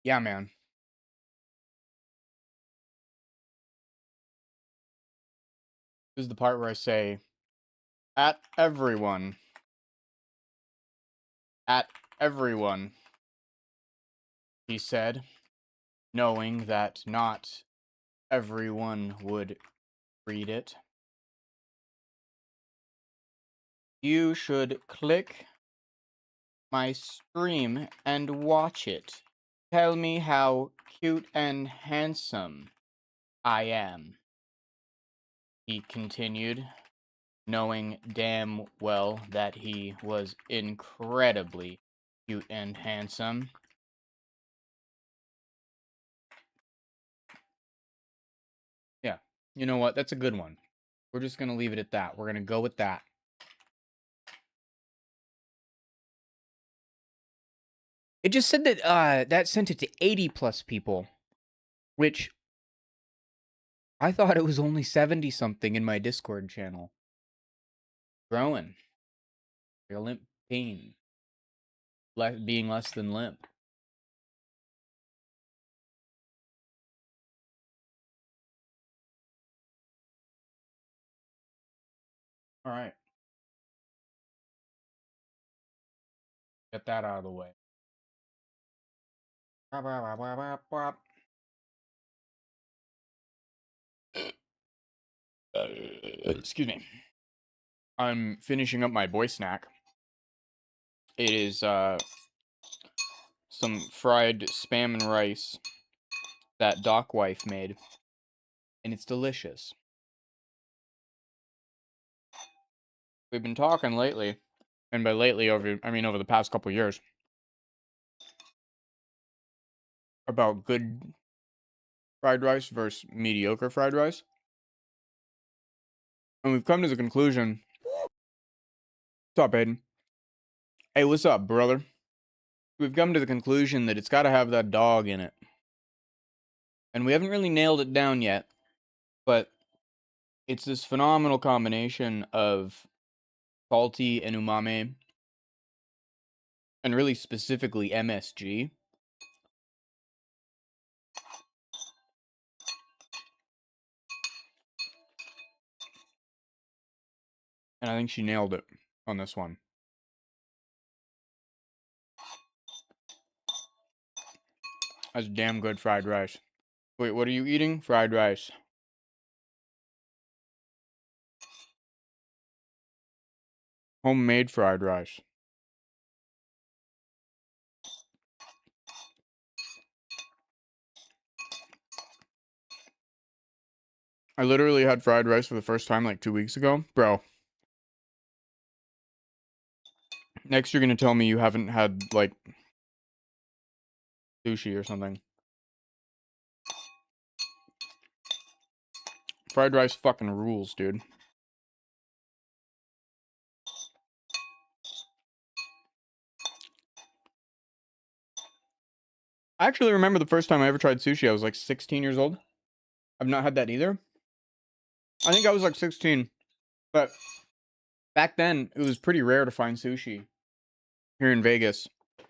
Yeah, man. This is the part where I say, at everyone. At everyone, he said, knowing that not everyone would read it. You should click my stream and watch it. Tell me how cute and handsome I am, he continued, knowing damn well that he was incredibly cute and handsome. Yeah, you know what? That's a good one. We're just going to leave it at that. We're going to go with that. It just said that that sent it to 80 plus people, which I thought it was only 70 something in my Discord channel. Growing. Your limp pain. Being less than limp. All right. Get that out of the way. Excuse me. I'm finishing up my boy snack. It is some fried spam and rice that Doc wife made, and it's delicious. We've been talking lately, and by lately over the past couple years, about good fried rice versus mediocre fried rice. And we've come to the conclusion. What's up, Aiden? Hey, what's up, brother? We've come to the conclusion that it's got to have that dog in it. And we haven't really nailed it down yet, but it's this phenomenal combination of salty and umami, and really specifically MSG. And I think she nailed it on this one. That's damn good fried rice. Wait, what are you eating? Fried rice. Homemade fried rice. I literally had fried rice for the first time like 2 weeks ago. Bro. Next you're gonna tell me you haven't had, like, sushi or something. Fried rice fucking rules, dude. I actually remember the first time I ever tried sushi. I was like 16 years old. I've not had that either. I think I was like 16. But back then, it was pretty rare to find sushi here in Vegas.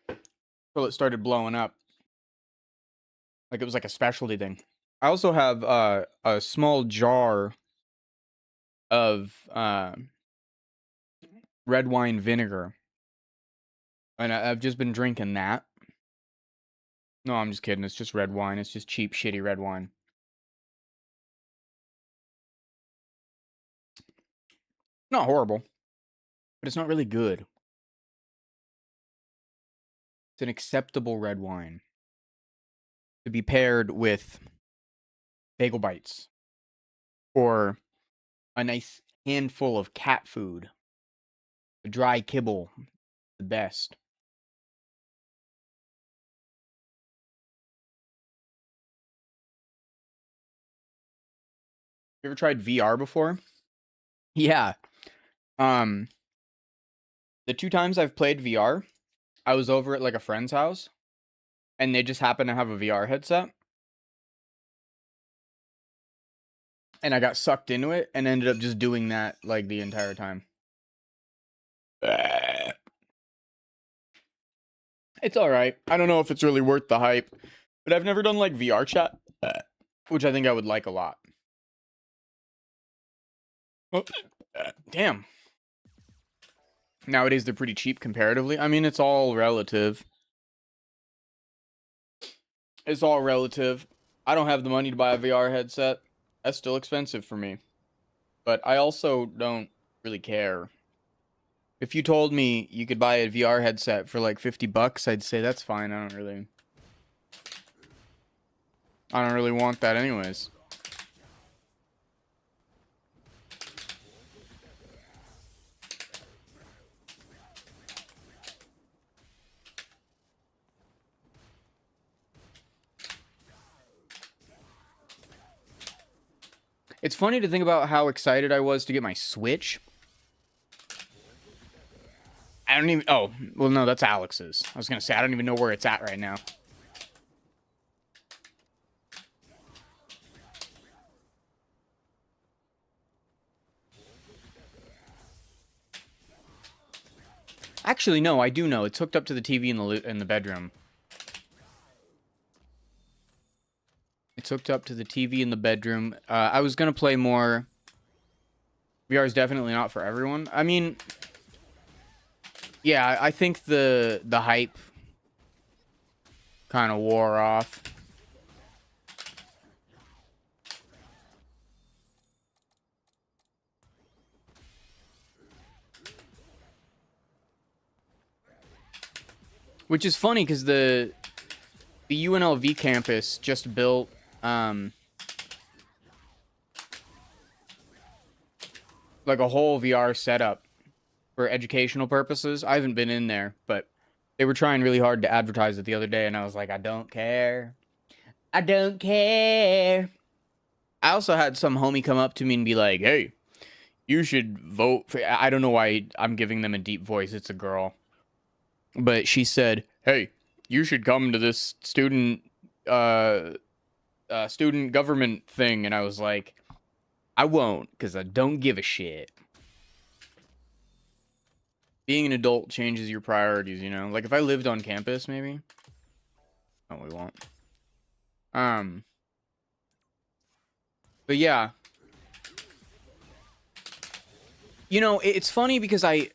Until it started blowing up. Like, it was like a specialty thing. I also have a small jar of red wine vinegar. And I've just been drinking that. No, I'm just kidding. It's just red wine. It's just cheap, shitty red wine. Not horrible, but it's not really good. It's an acceptable red wine to be paired with bagel bites or a nice handful of cat food. A dry kibble, the best. You ever tried VR before? Yeah. The 2 times I've played VR, I was over at like a friend's house, and they just happened to have a VR headset. And I got sucked into it and ended up just doing that like the entire time. It's alright. I don't know if it's really worth the hype. But I've never done like VR chat, which I think I would like a lot. Oh, damn. Nowadays they're pretty cheap comparatively. I mean, it's all relative. It's all relative. I don't have the money to buy a VR headset. That's still expensive for me. But I also don't really care. If you told me you could buy a VR headset for like $50, I'd say that's fine. I don't really want that anyways. It's funny to think about how excited I was to get my Switch. I don't even... Oh, well, no, that's Alex's. I was going to say, I don't even know where it's at right now. Actually, no, I do know. It's hooked up to the TV in the bedroom. It's hooked up to the TV in the bedroom. I was going to play more. VR is definitely not for everyone. I mean, yeah, I think the hype kind of wore off. Which is funny because the UNLV campus just built like a whole VR setup for educational purposes. I haven't been in there, but they were trying really hard to advertise it the other day, and I was like, I don't care. I don't care. I also had some homie come up to me and be like, hey, you should vote for... I don't know why I'm giving them a deep voice. It's a girl. But she said, hey, you should come to this student government thing. And I was like, I won't, because I don't give a shit. Being an adult changes your priorities, you know? Like, if I lived on campus, maybe. No, we won't. But yeah. You know, it's funny because I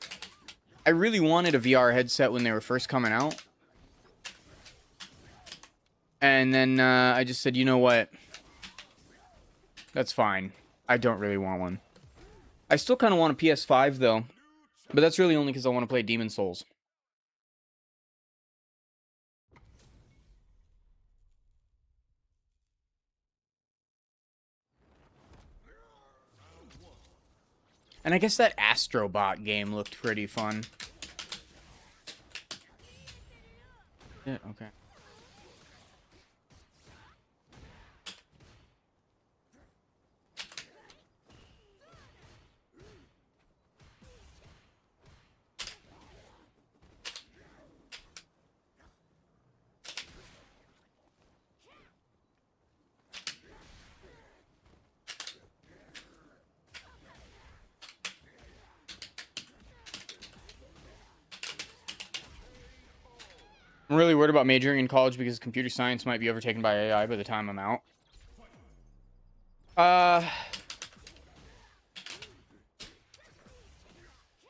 really wanted a VR headset when they were first coming out. And then I just said, you know what? That's fine. I don't really want one. I still kind of want a PS5, though. But that's really only because I want to play Demon's Souls. And I guess that Astrobot game looked pretty fun. Yeah, okay. I'm really worried about majoring in college because computer science might be overtaken by AI by the time I'm out. I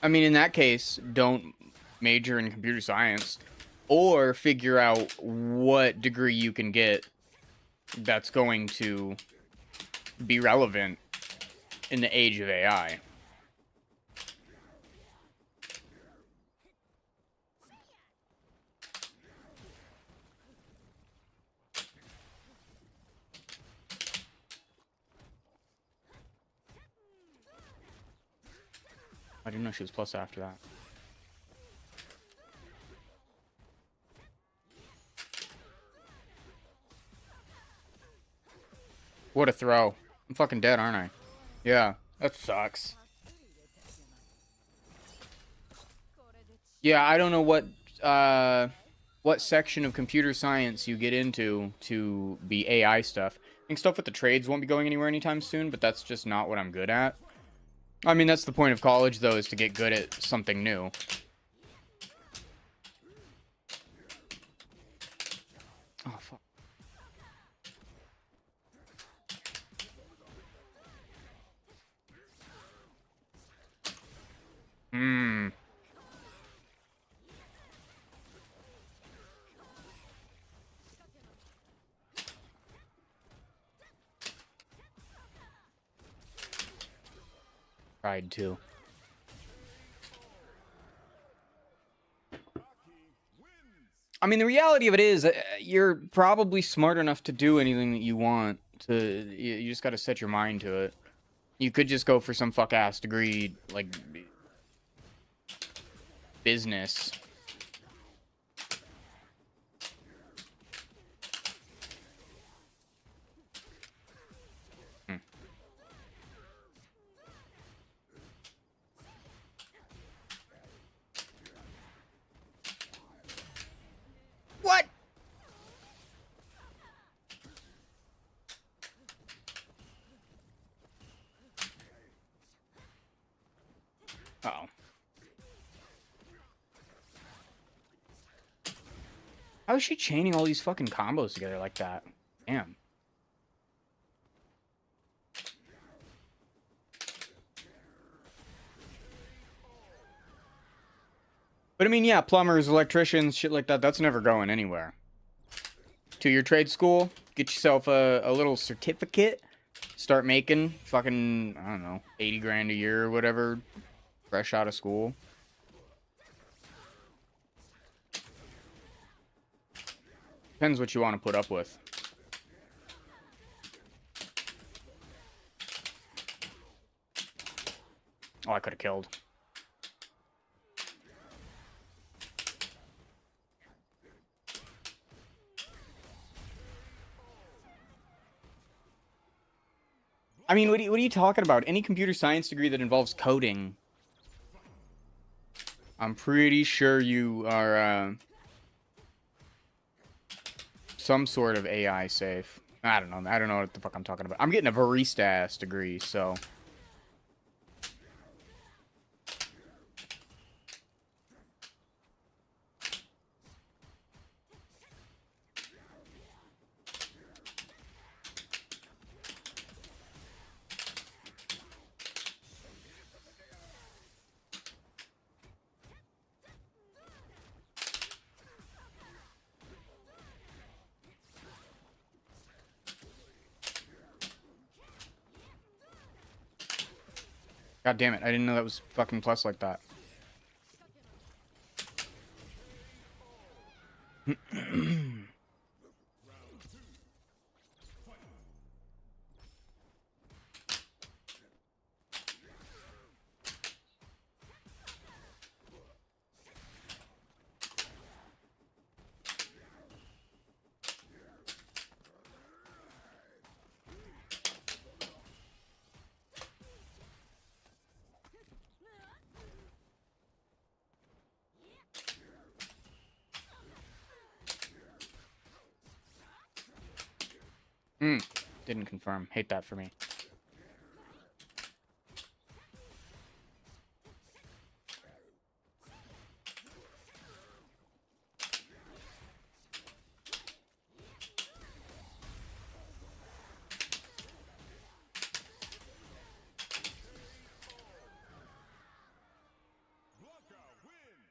mean, in that case, don't major in computer science. Or figure out what degree you can get that's going to be relevant in the age of AI. I didn't know she was plus after that. What a throw. I'm fucking dead, aren't I? Yeah, that sucks. Yeah, I don't know what section of computer science you get into to be AI stuff. I think stuff with the trades won't be going anywhere anytime soon, but that's just not what I'm good at. I mean, that's the point of college, though, is to get good at something new. Oh, fuck. Hmm. Tried to. I mean, the reality of it is, you're probably smart enough to do anything that you want. You just got to set your mind to it. You could just go for some fuck-ass degree, like, business. Hmm. What? Uh-oh. How is she chaining all these fucking combos together like that? Damn. But I mean, yeah, plumbers, electricians, shit like that, that's never going anywhere. To your trade school, get yourself a little certificate, start making fucking, I don't know, 80 grand a year or whatever, fresh out of school. Depends what you want to put up with. Oh, I could have killed. I mean, what are you talking about? Any computer science degree that involves coding, I'm pretty sure you are some sort of AI safe. I don't know. I don't know what the fuck I'm talking about. I'm getting a barista-ass degree, so... God damn it, I didn't know that was fucking plus like that. Didn't confirm. Hate that for me. Blanka wins.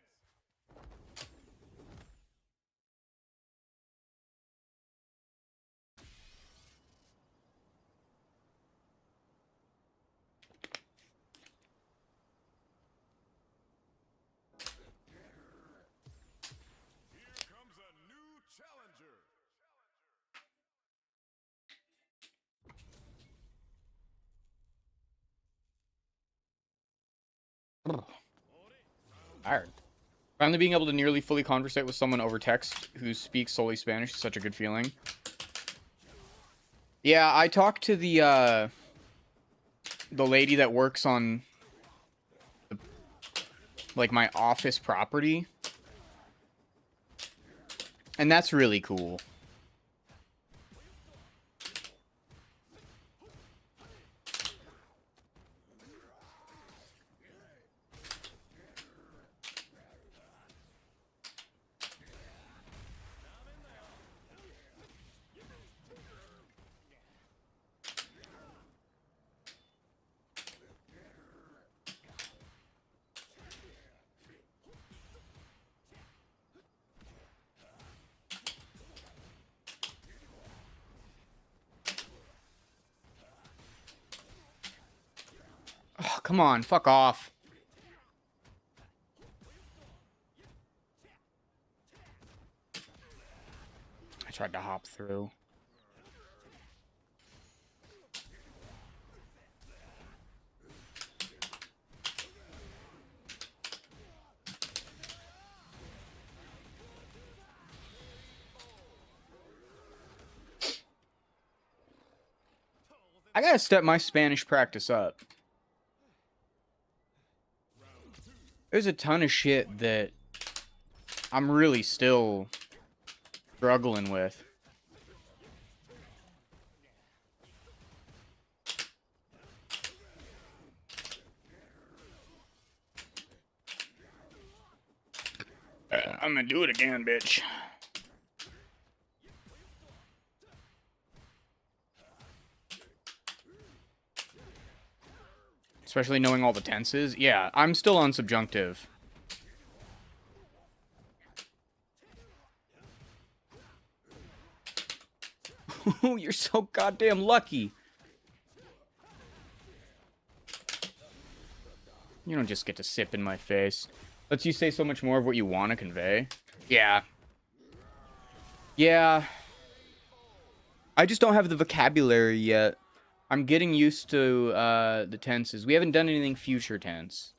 Here comes a new challenger. Tired. Finally being able to nearly fully conversate with someone over text who speaks solely Spanish is such a good feeling. Yeah, I talked to the lady that works on, like, my office property. And that's really cool. come on, fuck off. I tried to hop through. I gotta step my Spanish practice up. There's a ton of shit that I'm really still struggling with. I'm gonna do it again, bitch. Especially knowing all the tenses. Yeah, I'm still on subjunctive. You're so goddamn lucky. You don't just get to sip in my face. Lets you say so much more of what you want to convey. Yeah. Yeah. I just don't have the vocabulary yet. I'm getting used to the tenses. We haven't done anything future tense.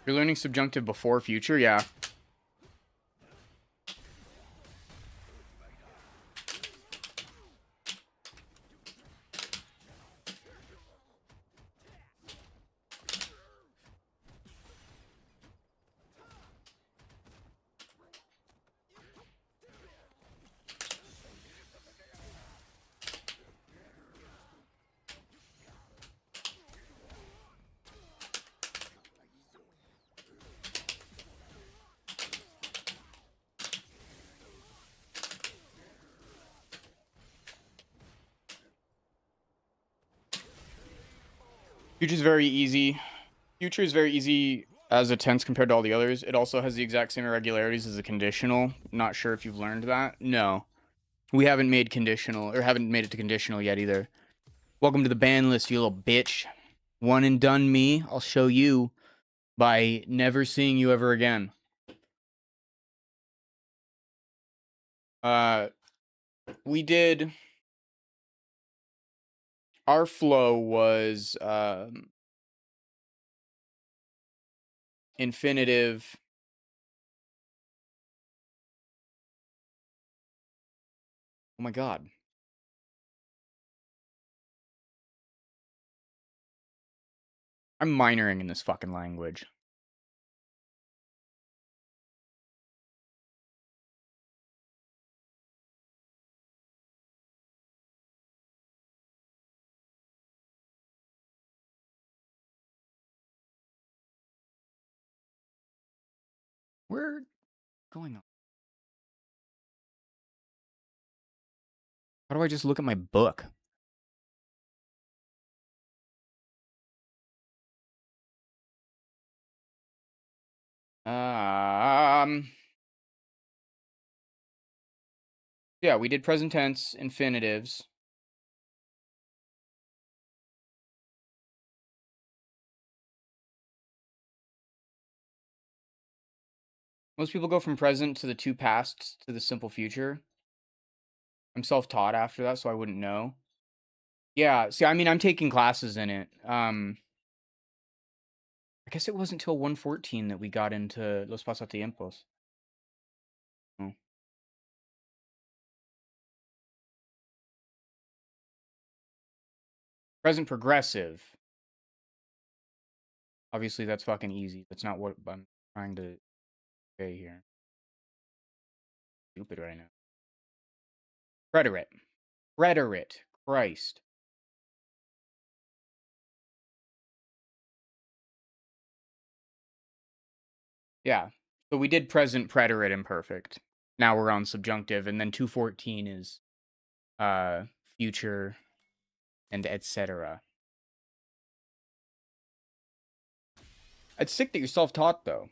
You're learning subjunctive before future? Yeah. Future's very easy. Future is very easy as a tense compared to all the others. It also has the exact same irregularities as a conditional. Not sure if you've learned that. No. We haven't made conditional, or haven't made it to conditional yet either. Welcome to the ban list, you little bitch. One and done me. I'll show you by never seeing you ever again. We did... Our flow was, infinitive. Oh my god. I'm minoring in this fucking language. We're going on. How do I just look at my book? Yeah, we did present tense, infinitives. Most people go from present to the two pasts to the simple future. I'm self-taught after that, so I wouldn't know. Yeah, see, I mean, I'm taking classes in it. I guess it wasn't till 114 that we got into Los Pasatiempos. Oh. Present progressive. Obviously, that's fucking easy. That's not what I'm trying to say here. Stupid right now. Preterite. Preterite. Christ. Yeah. So we did present preterite imperfect. Now we're on subjunctive, and then 214 is future and etc. It's sick that you're self-taught, though.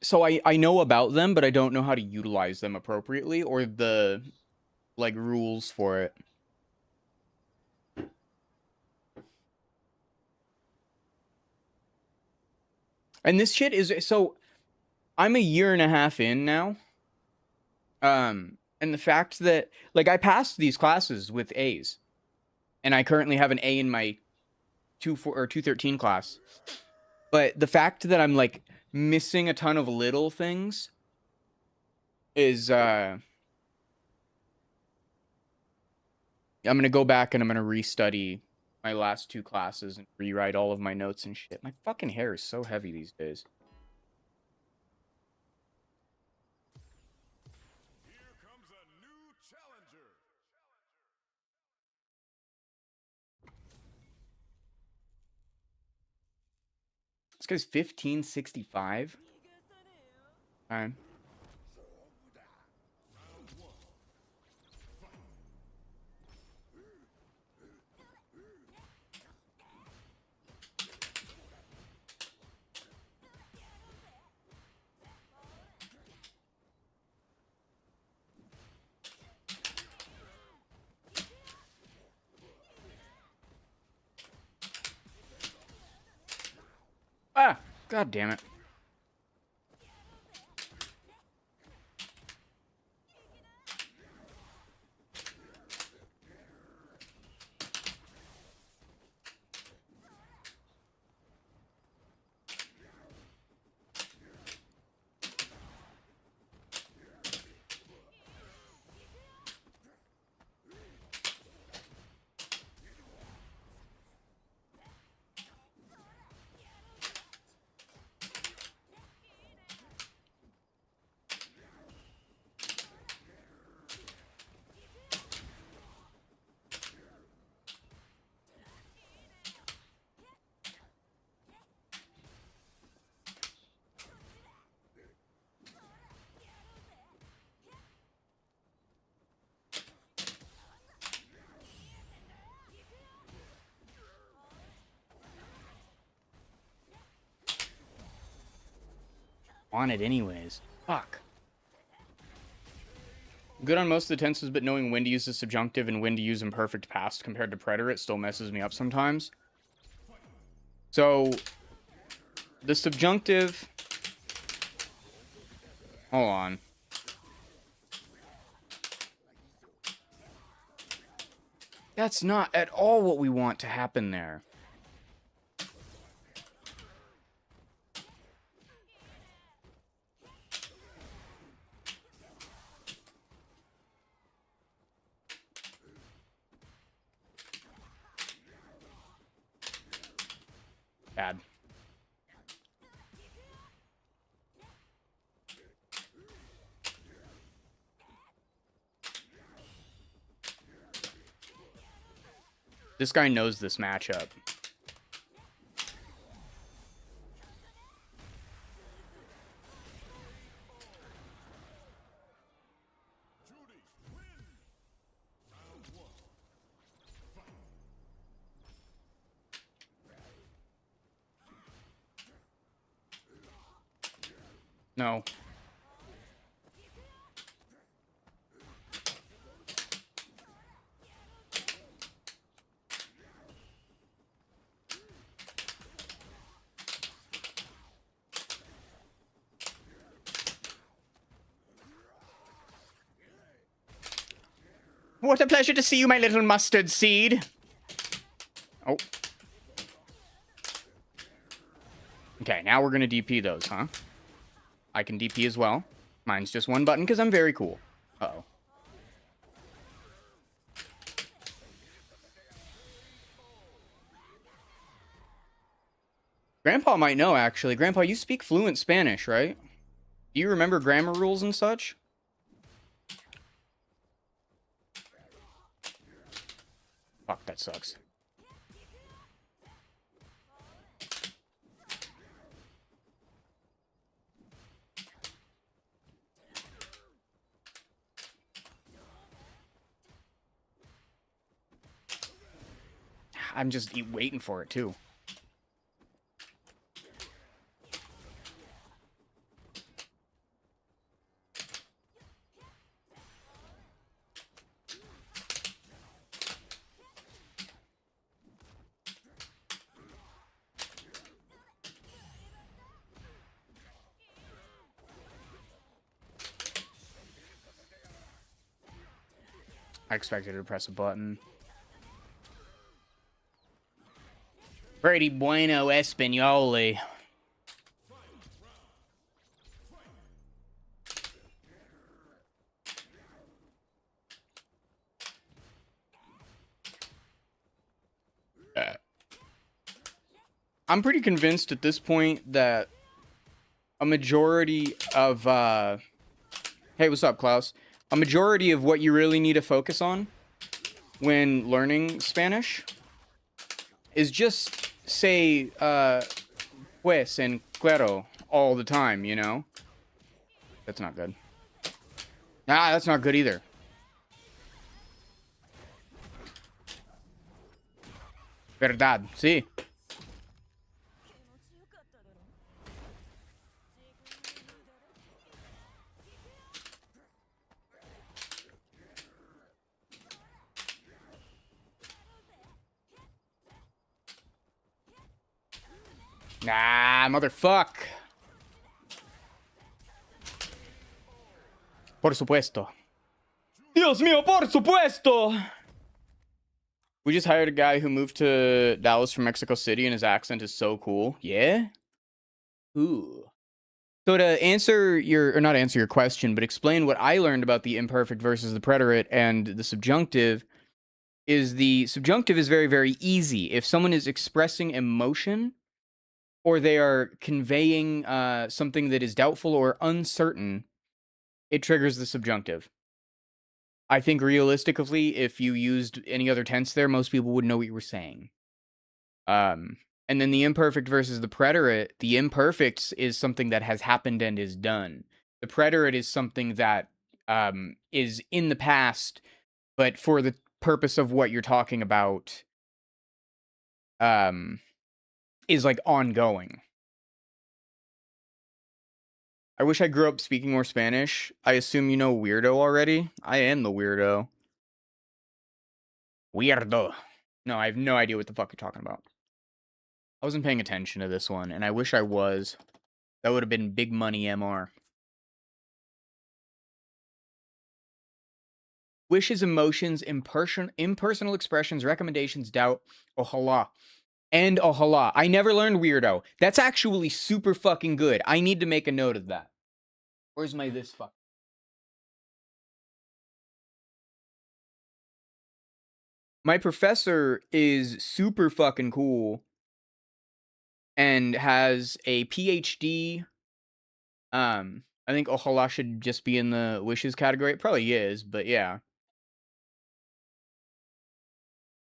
So I know about them, but I don't know how to utilize them appropriately or the, like, rules for it. And this shit is, so, I'm a year and a half in now. And the fact that, like, I passed these classes with A's. And I currently have an A in my 213 class. But the fact that I'm, like, missing a ton of little things is, I'm gonna go back and I'm gonna restudy my last 2 classes and rewrite all of my notes and shit. My fucking hair is so heavy these days. Here comes a new challenger. This guy's 1565. Alright. Ah! God damn it. Want it anyways. Fuck. Good on most of the tenses, but knowing when to use the subjunctive and when to use imperfect past compared to preterite, it still messes me up sometimes. So, the subjunctive... Hold on. That's not at all what we want to happen there. Bad. This guy knows this matchup. Judy, win. Round 1. Fight. No. What a pleasure to see you, my little mustard seed. Oh. Okay, now we're gonna DP those, huh? I can DP as well. Mine's just one button because I'm very cool. Uh-oh. Grandpa might know, actually. Grandpa, you speak fluent Spanish, right? Do you remember grammar rules and such? Fuck, that sucks. I'm just waiting for it too. I expected her to press a button. Pretty bueno españole. I'm pretty convinced at this point that a majority of hey, what's up, Klaus? A majority of what you really need to focus on when learning Spanish is just say pues and claro all the time, you know? That's not good. Ah, that's not good either. Verdad, sí. Nah, motherfuck. Por supuesto. Dios mío, por supuesto. We just hired a guy who moved to Dallas from Mexico City, and his accent is so cool. Yeah? Ooh. So to answer your, or not answer your question, but explain what I learned about the imperfect versus the preterite and the subjunctive, is the subjunctive is very, very easy. If someone is expressing emotion, or they are conveying something that is doubtful or uncertain, it triggers the subjunctive. I think realistically, if you used any other tense there, most people would know what you were saying. And then the imperfect versus the preterite, the imperfect is something that has happened and is done. The preterite is something that is in the past, but for the purpose of what you're talking about, is like ongoing. I wish I grew up speaking more Spanish. I assume you know weirdo already. I am the weirdo. Weirdo. No, I have no idea what the fuck you're talking about. I wasn't paying attention to this one, and I wish I was. That would have been big money MR. Wishes, emotions, impersonal expressions, recommendations, doubt, ojalá. And ojalá. I never learned weirdo. That's actually super fucking good. I need to make a note of that. Where's my this fuck? My professor is super fucking cool and has a PhD. I think ojalá should just be in the wishes category. It probably is, but yeah.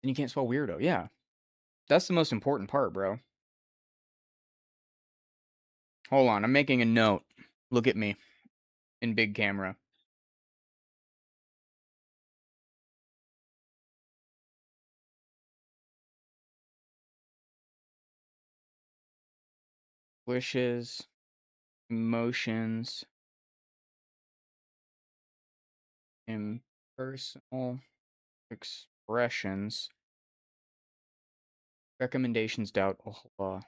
And you can't spell weirdo. Yeah. That's the most important part, bro. Hold on, I'm making a note. Look at me in big camera. Wishes, emotions, impersonal expressions, recommendations, doubt, ojalá.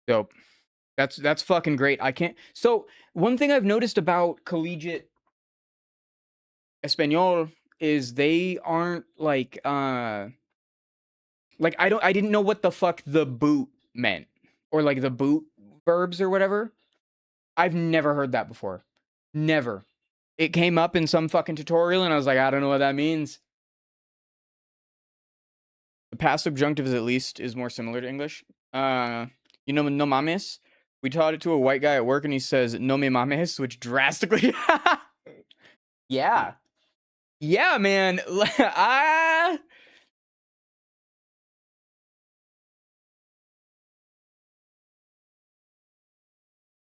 Dope. That's fucking great. I can't. So one thing I've noticed about collegiate Espanol is they aren't like I didn't know what the fuck the boot meant, or like the boot verbs or whatever. I've never heard that before. Never. It came up in some fucking tutorial and I was like, I don't know what that means. The past subjunctive is at least is more similar to English. You know, no mames. We taught it to a white guy at work and he says no me mames, which drastically Yeah. Yeah, man.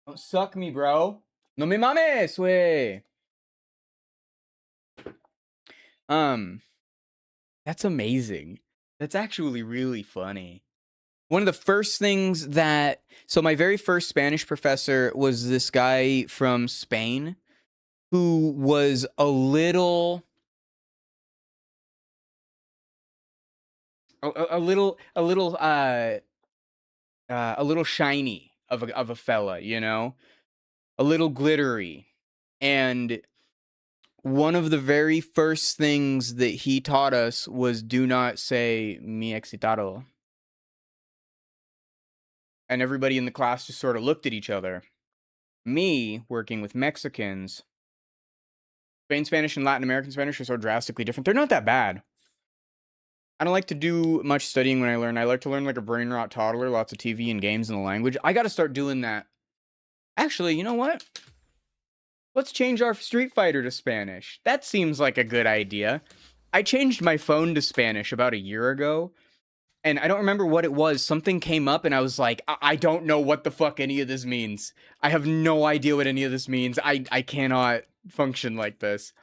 Don't suck me, bro. No me mames, way. Um, that's amazing. That's actually really funny. One of the first things that so my very first Spanish professor was this guy from Spain who was a little shiny of a fella, you know, a little glittery. And one of the very first things that he taught us was do not say mi excitado. And everybody in the class just sort of looked at each other. Me, working with Mexicans, Spain Spanish and Latin American Spanish are so drastically different. They're not that bad. I don't like to do much studying when I learn. I like to learn like a brain rot toddler, lots of TV and games and the language. I got to start doing that. Actually, you know what? Let's change our Street Fighter to Spanish. That seems like a good idea. I changed my phone to Spanish about a year ago, and I don't remember what it was. Something came up, and I was like, I don't know what the fuck any of this means. I have no idea what any of this means. I cannot function like this.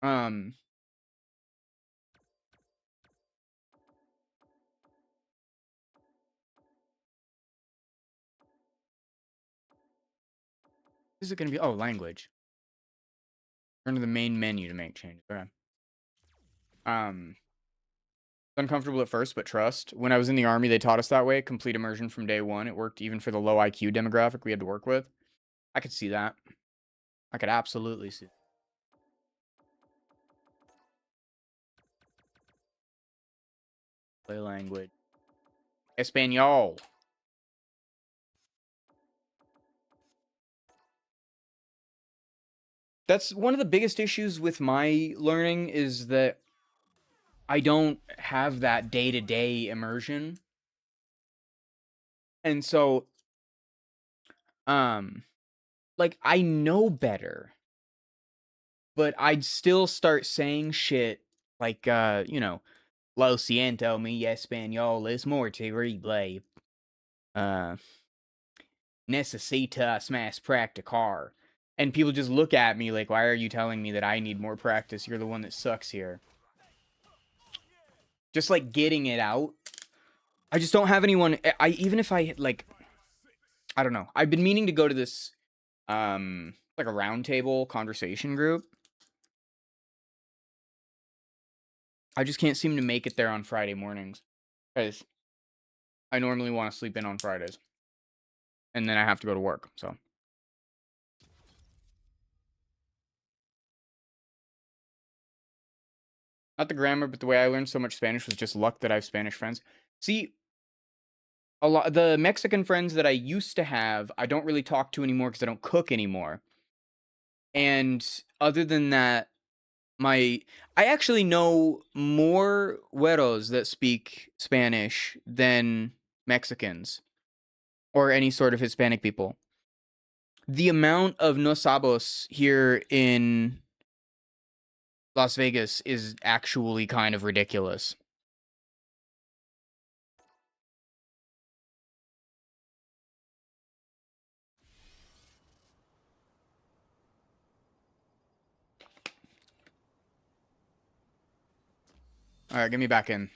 Um, is it going to be? Oh, language. Turn to the main menu to make changes. Okay. Uncomfortable at first, but trust. When I was in the army, they taught us that way. Complete immersion from day one. It worked even for the low IQ demographic we had to work with. I could see that. I could absolutely see. Play language. Espanol. That's one of the biggest issues with my learning is that I don't have that day-to-day immersion. And so, um, like, I know better, but I'd still start saying shit like, you know, Lo siento, mi español es muy terrible. Necesitas más practicar. And people just look at me like, why are you telling me that I need more practice? You're the one that sucks here. Just like getting it out. I just don't have anyone. Even if I like, I don't know. I've been meaning to go to this, like a roundtable conversation group. I just can't seem to make it there on Friday mornings because I normally want to sleep in on Fridays, and then I have to go to work. So not the grammar, but the way I learned so much Spanish was just luck that I have Spanish friends. See, a lot the Mexican friends that I used to have, I don't really talk to anymore because I don't cook anymore. And other than that, I actually know more güeros that speak Spanish than Mexicans or any sort of Hispanic people. The amount of no sabos here in Las Vegas is actually kind of ridiculous. All right, get me back in.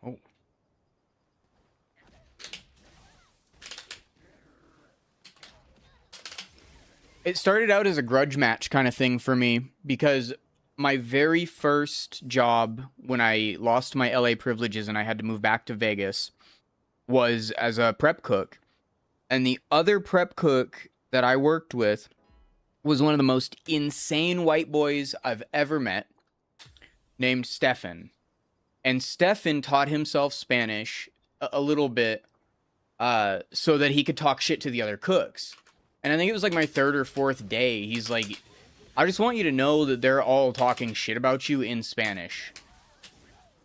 Oh. It started out as a grudge match kind of thing for me because my very first job when I lost my LA privileges and I had to move back to Vegas was as a prep cook. And the other prep cook that I worked with was one of the most insane white boys I've ever met, named Stefan. And Stefan taught himself Spanish a little bit so that he could talk shit to the other cooks. And I think it was like my third or fourth day. He's like, I just want you to know that they're all talking shit about you in Spanish.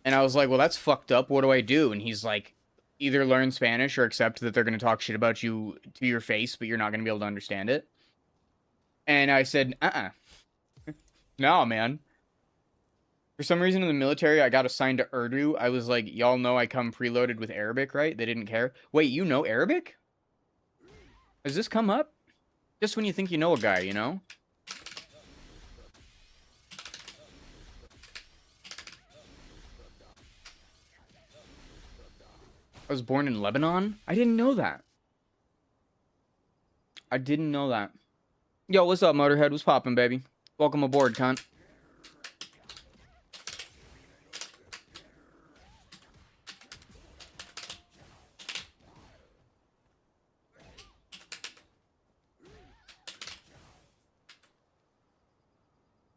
And I was like, well, that's fucked up. What do I do? And he's like, either learn Spanish or accept that they're going to talk shit about you to your face, but you're not going to be able to understand it. And I said, no, man. For some reason in the military, I got assigned to Urdu. I was like, y'all know I come preloaded with Arabic, right? They didn't care. Wait, you know Arabic? Has this come up? Just when you think you know a guy, you know? I was born in Lebanon? I didn't know that. I didn't know that. Yo, what's up, Motorhead? What's poppin', baby? Welcome aboard, cunt.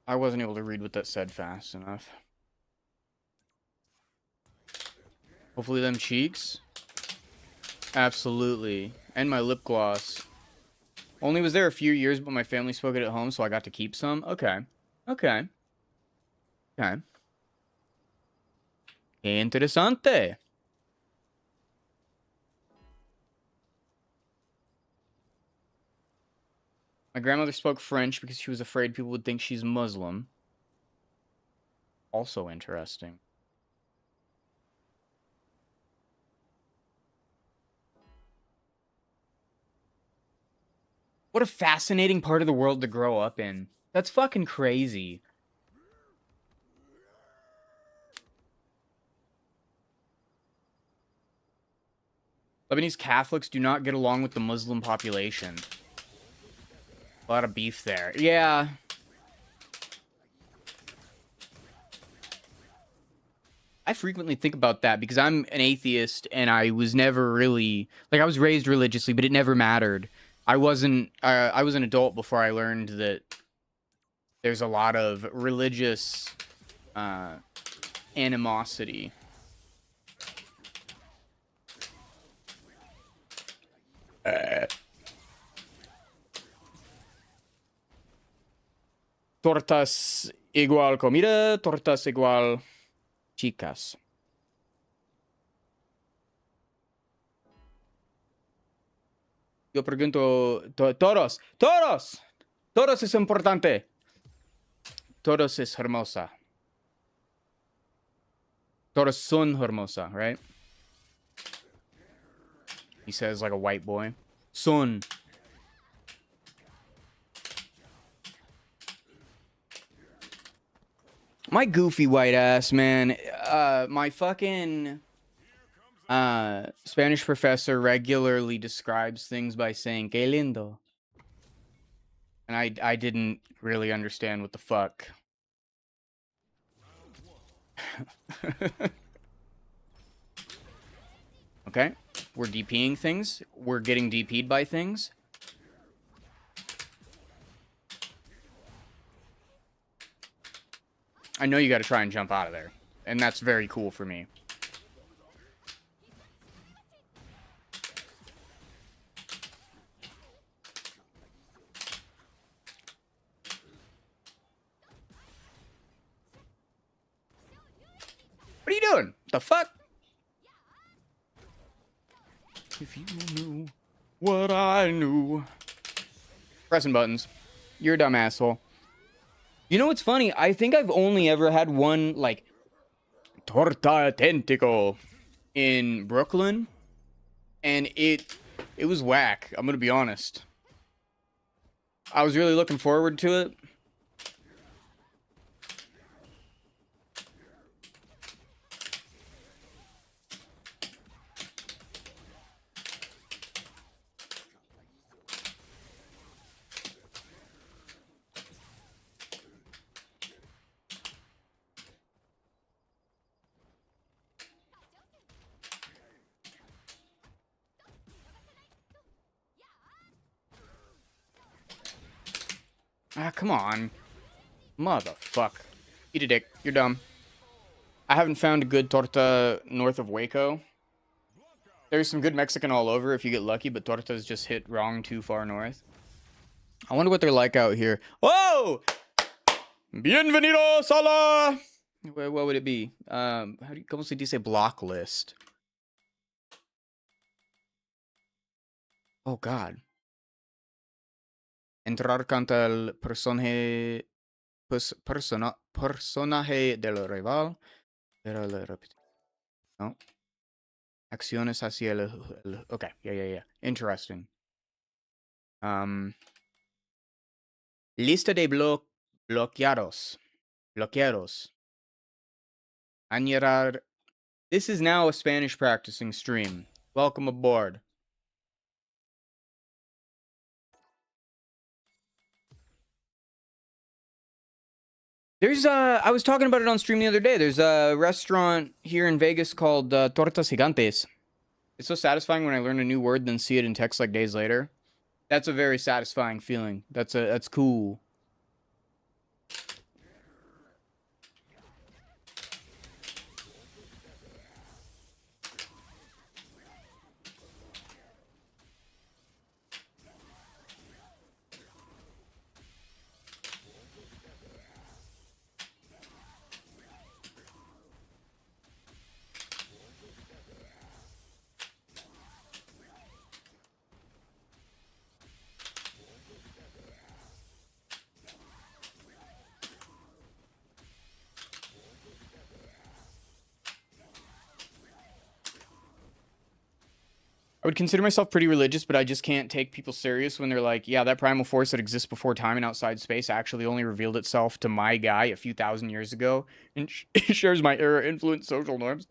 I wasn't able to read what that said fast enough. Hopefully them cheeks. Absolutely. And my lip gloss. Only was there a few years, but my family spoke it at home, so I got to keep some. Okay. Okay. Okay. Interesante. My grandmother spoke French because she was afraid people would think she's Muslim. Also interesting. What a fascinating part of the world to grow up in. That's fucking crazy. Lebanese Catholics do not get along with the Muslim population. A lot of beef there. Yeah. I frequently think about that because I'm an atheist and I was never really like I was raised religiously, but it never mattered. I was an adult before I learned that there's a lot of religious animosity. Tortas igual comida, tortas igual chicas. Yo pregunto, todos, todos, todos es importante. Todos es hermosa. Todos son hermosa, right? He says like a white boy. Son. My goofy white ass, man. My fucking Spanish professor regularly describes things by saying "que lindo," and I didn't really understand what the fuck. Okay, we're DPing things. We're getting DP'd by things. I know you got to try and jump out of there, and that's very cool for me. What are you doing? The fuck? If you knew what I knew. Pressing buttons. You're a dumb asshole. You know what's funny? I think I've only ever had one, like, torta auténtico in Brooklyn. And it was whack. I'm gonna be honest. I was really looking forward to it. Ah, come on. Motherfuck. Eat a dick. You're dumb. I haven't found a good torta north of Waco. There's some good Mexican all over if you get lucky, but tortas just hit wrong too far north. I wonder what they're like out here. Whoa! Bienvenidos a la... What would it be? How do you, como se dice block list? Oh, God. Entrar contra el personaje del rival. Pero le no. Acciones hacia el... Okay, yeah. Interesting. Lista de bloqueados. Bloqueados. Añadir. This is now a Spanish practicing stream. Welcome aboard. There's I was talking about it on stream the other day. There's a restaurant here in Vegas called Tortas Gigantes. It's so satisfying when I learn a new word then see it in text like days later. That's a very satisfying feeling. That's cool. I would consider myself pretty religious, but I just can't take people serious when they're like, yeah, that primal force that exists before time and outside space actually only revealed itself to my guy a few thousand years ago and shares my era influence social norms.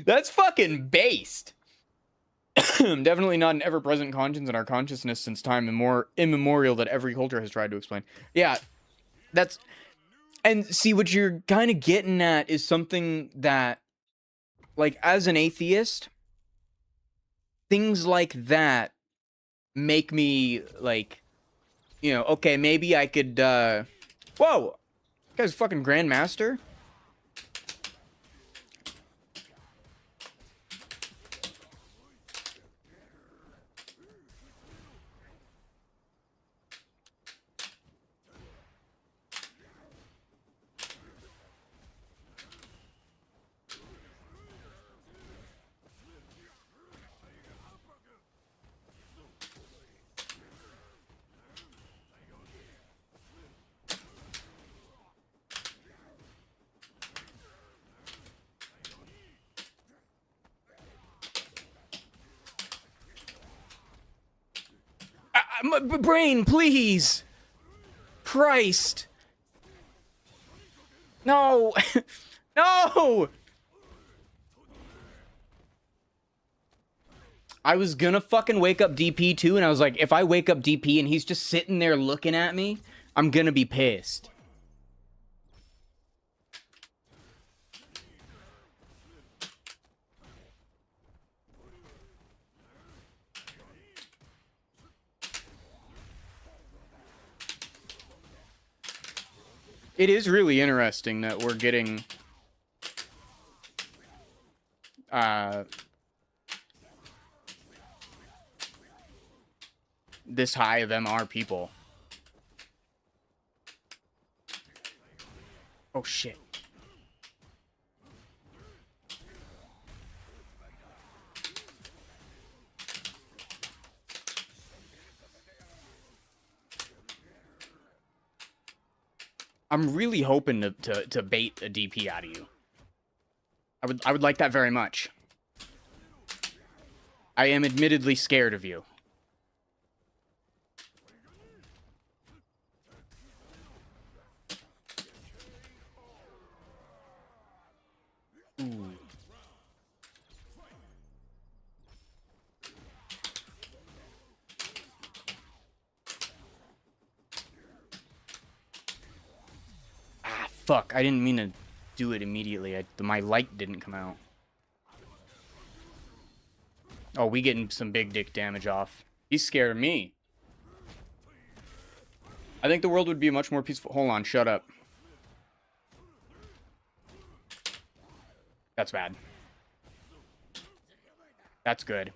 That's fucking based. Definitely not an ever-present conscience in our consciousness since time immemorial that every culture has tried to explain. Yeah, that's... And see, what you're kind of getting at is something that, like, as an atheist, things like that make me, like, you know, okay, maybe I could, Whoa! This guy's fucking Grandmaster? My brain, please! Christ! No! No! I was gonna fucking wake up DP too, and I was like, if I wake up DP and he's just sitting there looking at me, I'm gonna be pissed. It is really interesting that we're getting this high of MR people. Oh shit. I'm really hoping to bait a DP out of you. I would like that very much. I am admittedly scared of you. Ooh. Ah, fuck. I didn't mean to do it immediately. My light didn't come out. Oh, we getting some big dick damage off. He's scared of me. I think the world would be much more peaceful. Hold on, shut up. That's bad. That's good.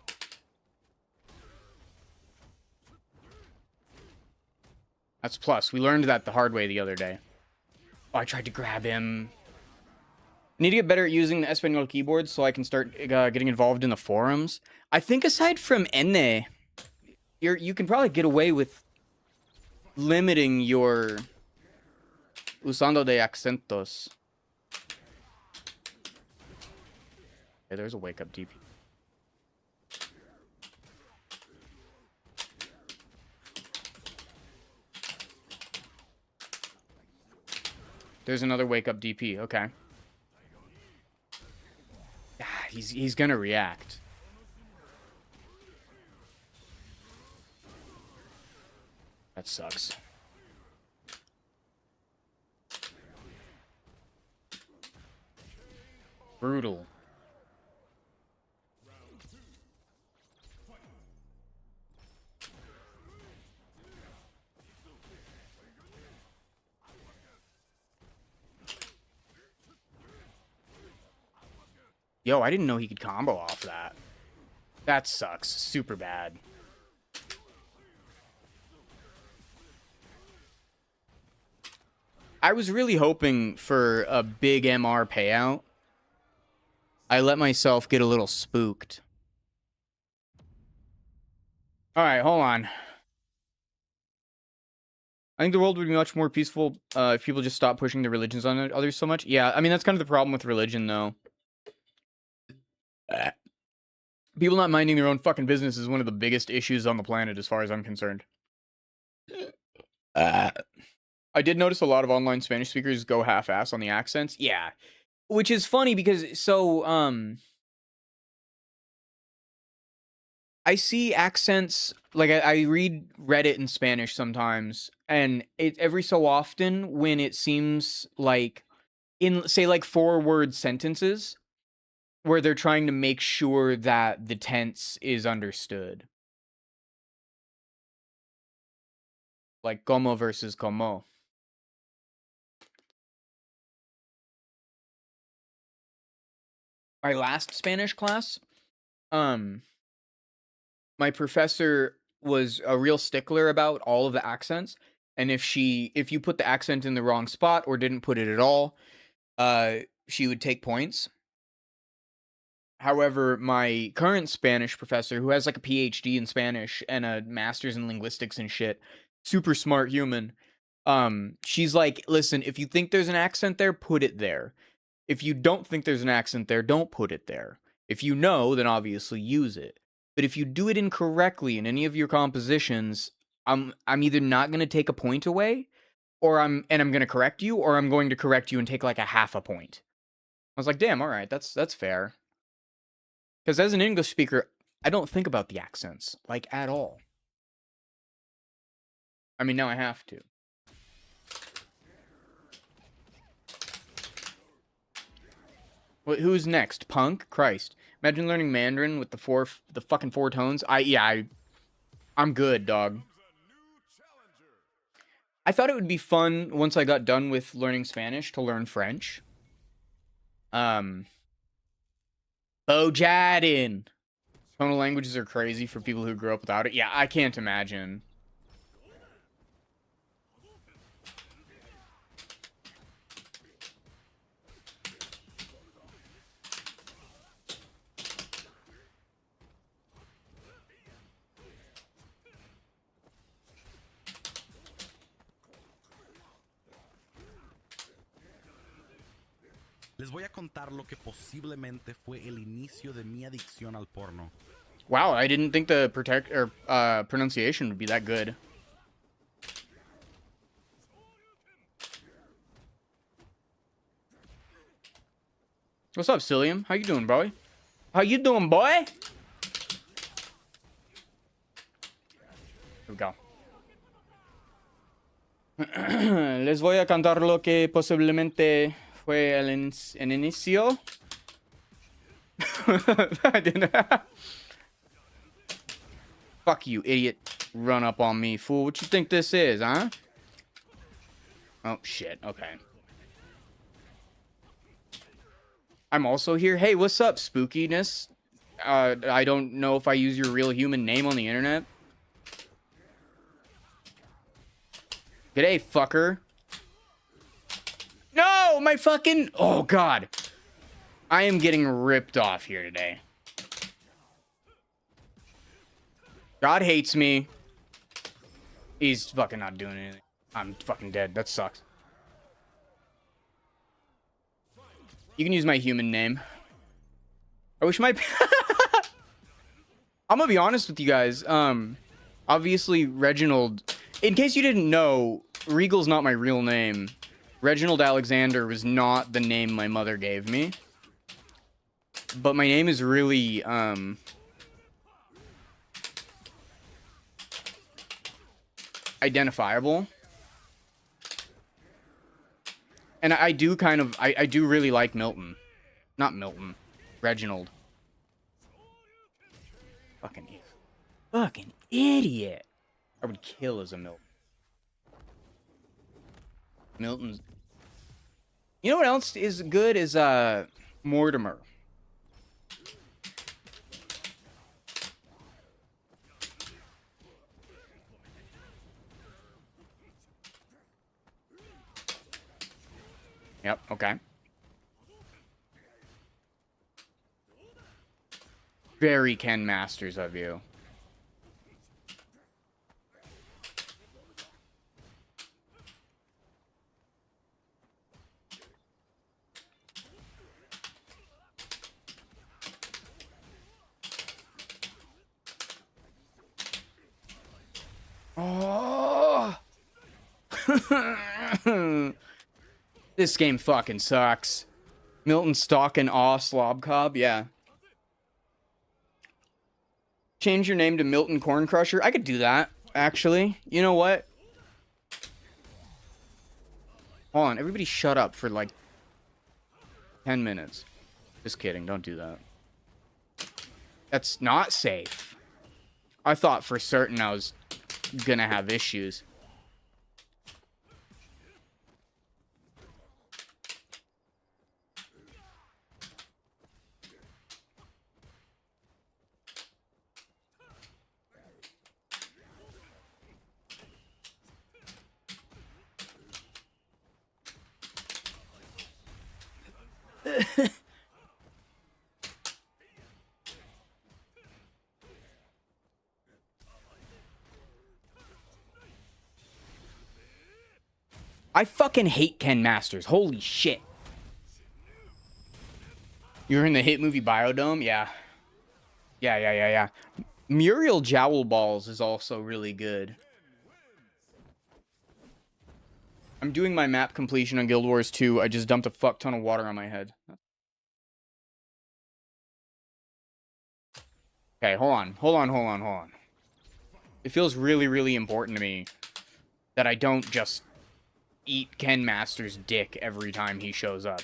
That's plus. We learned that the hard way the other day. Oh, I tried to grab him. Need to get better at using the Espanol keyboard so I can start getting involved in the forums. I think aside from N, you can probably get away with limiting your usando de acentos. Okay, there's a wake up DP. There's another wake up DP. Okay. Ah, he's gonna react. That sucks. Brutal. Yo, I didn't know he could combo off that. That sucks. Super bad. I was really hoping for a big MR payout. I let myself get a little spooked. Alright, hold on. I think the world would be much more peaceful if people just stopped pushing their religions on others so much. Yeah, I mean, that's kind of the problem with religion, though. People not minding their own fucking business is one of the biggest issues on the planet, as far as I'm concerned. I did notice a lot of online Spanish speakers go half-ass on the accents. Yeah. Which is funny because, so, I see accents, like, I read Reddit in Spanish sometimes, and every so often, when it seems like, in, say, like, 4-word sentences, where they're trying to make sure that the tense is understood. Like, como versus como. My last Spanish class, my professor was a real stickler about all of the accents, and if you put the accent in the wrong spot or didn't put it at all, she would take points. However, my current Spanish professor, who has like a PhD in Spanish and a master's in linguistics and shit, super smart human, she's like, listen, if you think there's an accent there, put it there. If you don't think there's an accent there, don't put it there. If you know, then obviously use it. But if you do it incorrectly in any of your compositions, I'm either not going to take a point away, or I'm going to correct you, or I'm going to correct you and take like a half a point. I was like, damn, all right, that's fair. Because as an English speaker, I don't think about the accents, like, at all. I mean, now I have to. Who's next? Punk? Christ. Imagine learning Mandarin with the fucking 4 tones. I'm good, dog. I thought it would be fun once I got done with learning Spanish to learn French. Bojadin. Tonal languages are crazy for people who grew up without it. Yeah, I can't imagine. Les voy a contar lo que posiblemente fue el inicio de mi adicción al porno. Wow, I didn't think the pronunciation would be that good. What's up, Cillium? How you doing, boy? How you doing, boy? Here we go. Les voy a contar lo que posiblemente fue el inicio. Fuck you, idiot. Run up on me, fool. What you think this is, huh? Oh, shit. Okay. I'm also here. Hey, what's up, spookiness? I don't know if I use your real human name on the internet. G'day, fucker. No, my fucking... Oh, God. I am getting ripped off here today. God hates me. He's fucking not doing anything. I'm fucking dead. That sucks. You can use my human name. I wish my... I'm gonna be honest with you guys. Obviously, Reginald... In case you didn't know, Regal's not my real name. Reginald Alexander was not the name my mother gave me. But my name is really, identifiable. And I do kind of... I do really like Milton. Not Milton. Reginald. Fucking idiot. I would kill as a Milton. Milton's... You know what else is good is, Mortimer. Yep, okay. Very Ken Masters of you. Oh! This game fucking sucks. Milton stalking Aw Slob Cobb, yeah. Change your name to Milton Corn Crusher? I could do that, actually. You know what? Hold on, everybody shut up for like 10 minutes. Just kidding, don't do that. That's not safe. I thought for certain I was gonna have issues. I fucking hate Ken Masters. Holy shit. You were in the hit movie Biodome? Yeah. Yeah. Muriel Jowl Balls is also really good. I'm doing my map completion on Guild Wars 2. I just dumped a fuck ton of water on my head. Okay, hold on. It feels really, really important to me that I don't just eat Ken Masters' dick every time he shows up.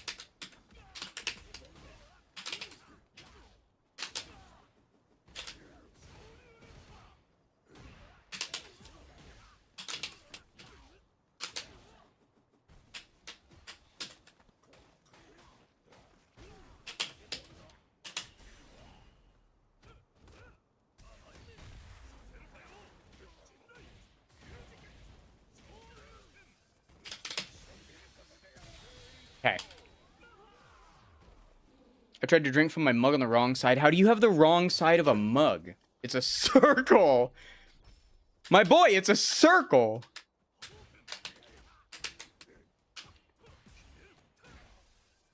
Okay. I tried to drink from my mug on the wrong side. How do you have the wrong side of a mug? It's a circle. My boy, it's a circle.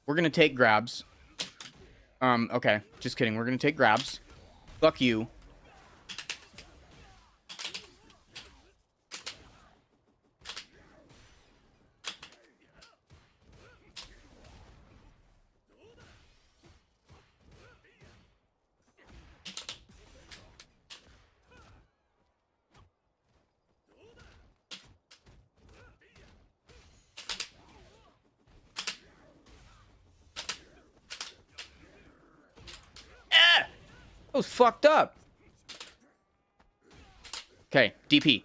We're gonna take grabs. Okay. Just kidding. We're gonna take grabs. Fuck you. That was fucked up. Okay, DP.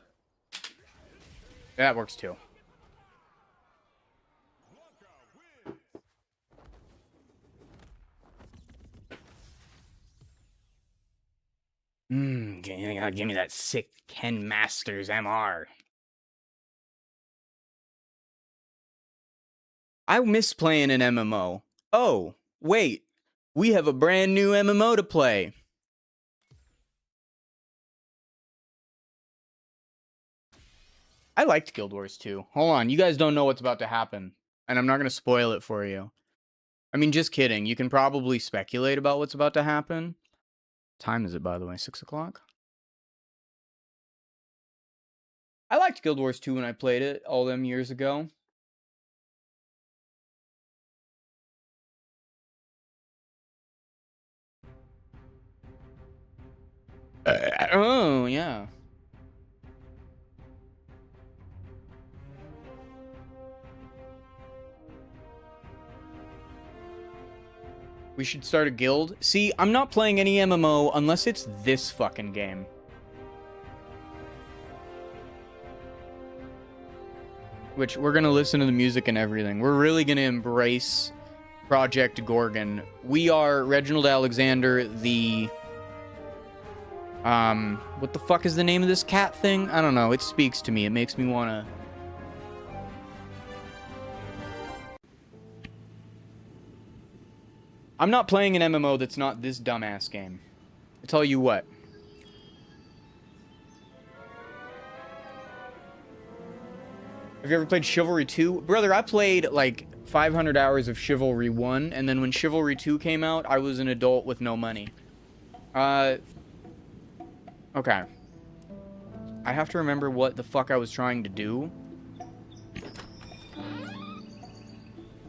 That works too. Give me that sick Ken Masters MR. I miss playing an MMO. Oh, wait. We have a brand new MMO to play. I liked Guild Wars 2. Hold on, you guys don't know what's about to happen. And I'm not going to spoil it for you. I mean, just kidding. You can probably speculate about what's about to happen. What time is it, by the way? 6 o'clock? I liked Guild Wars 2 when I played it all them years ago. Oh, yeah. We should start a guild. See, I'm not playing any MMO unless it's this fucking game. Which, we're gonna listen to the music and everything. We're really gonna embrace Project Gorgon. We are Reginald Alexander, the... what the fuck is the name of this cat thing? I don't know. It speaks to me. It makes me wanna... I'm not playing an MMO that's not this dumbass game. I tell you what. Have you ever played Chivalry 2? Brother, I played like 500 hours of Chivalry 1, and then when Chivalry 2 came out, I was an adult with no money. Okay. I have to remember what the fuck I was trying to do.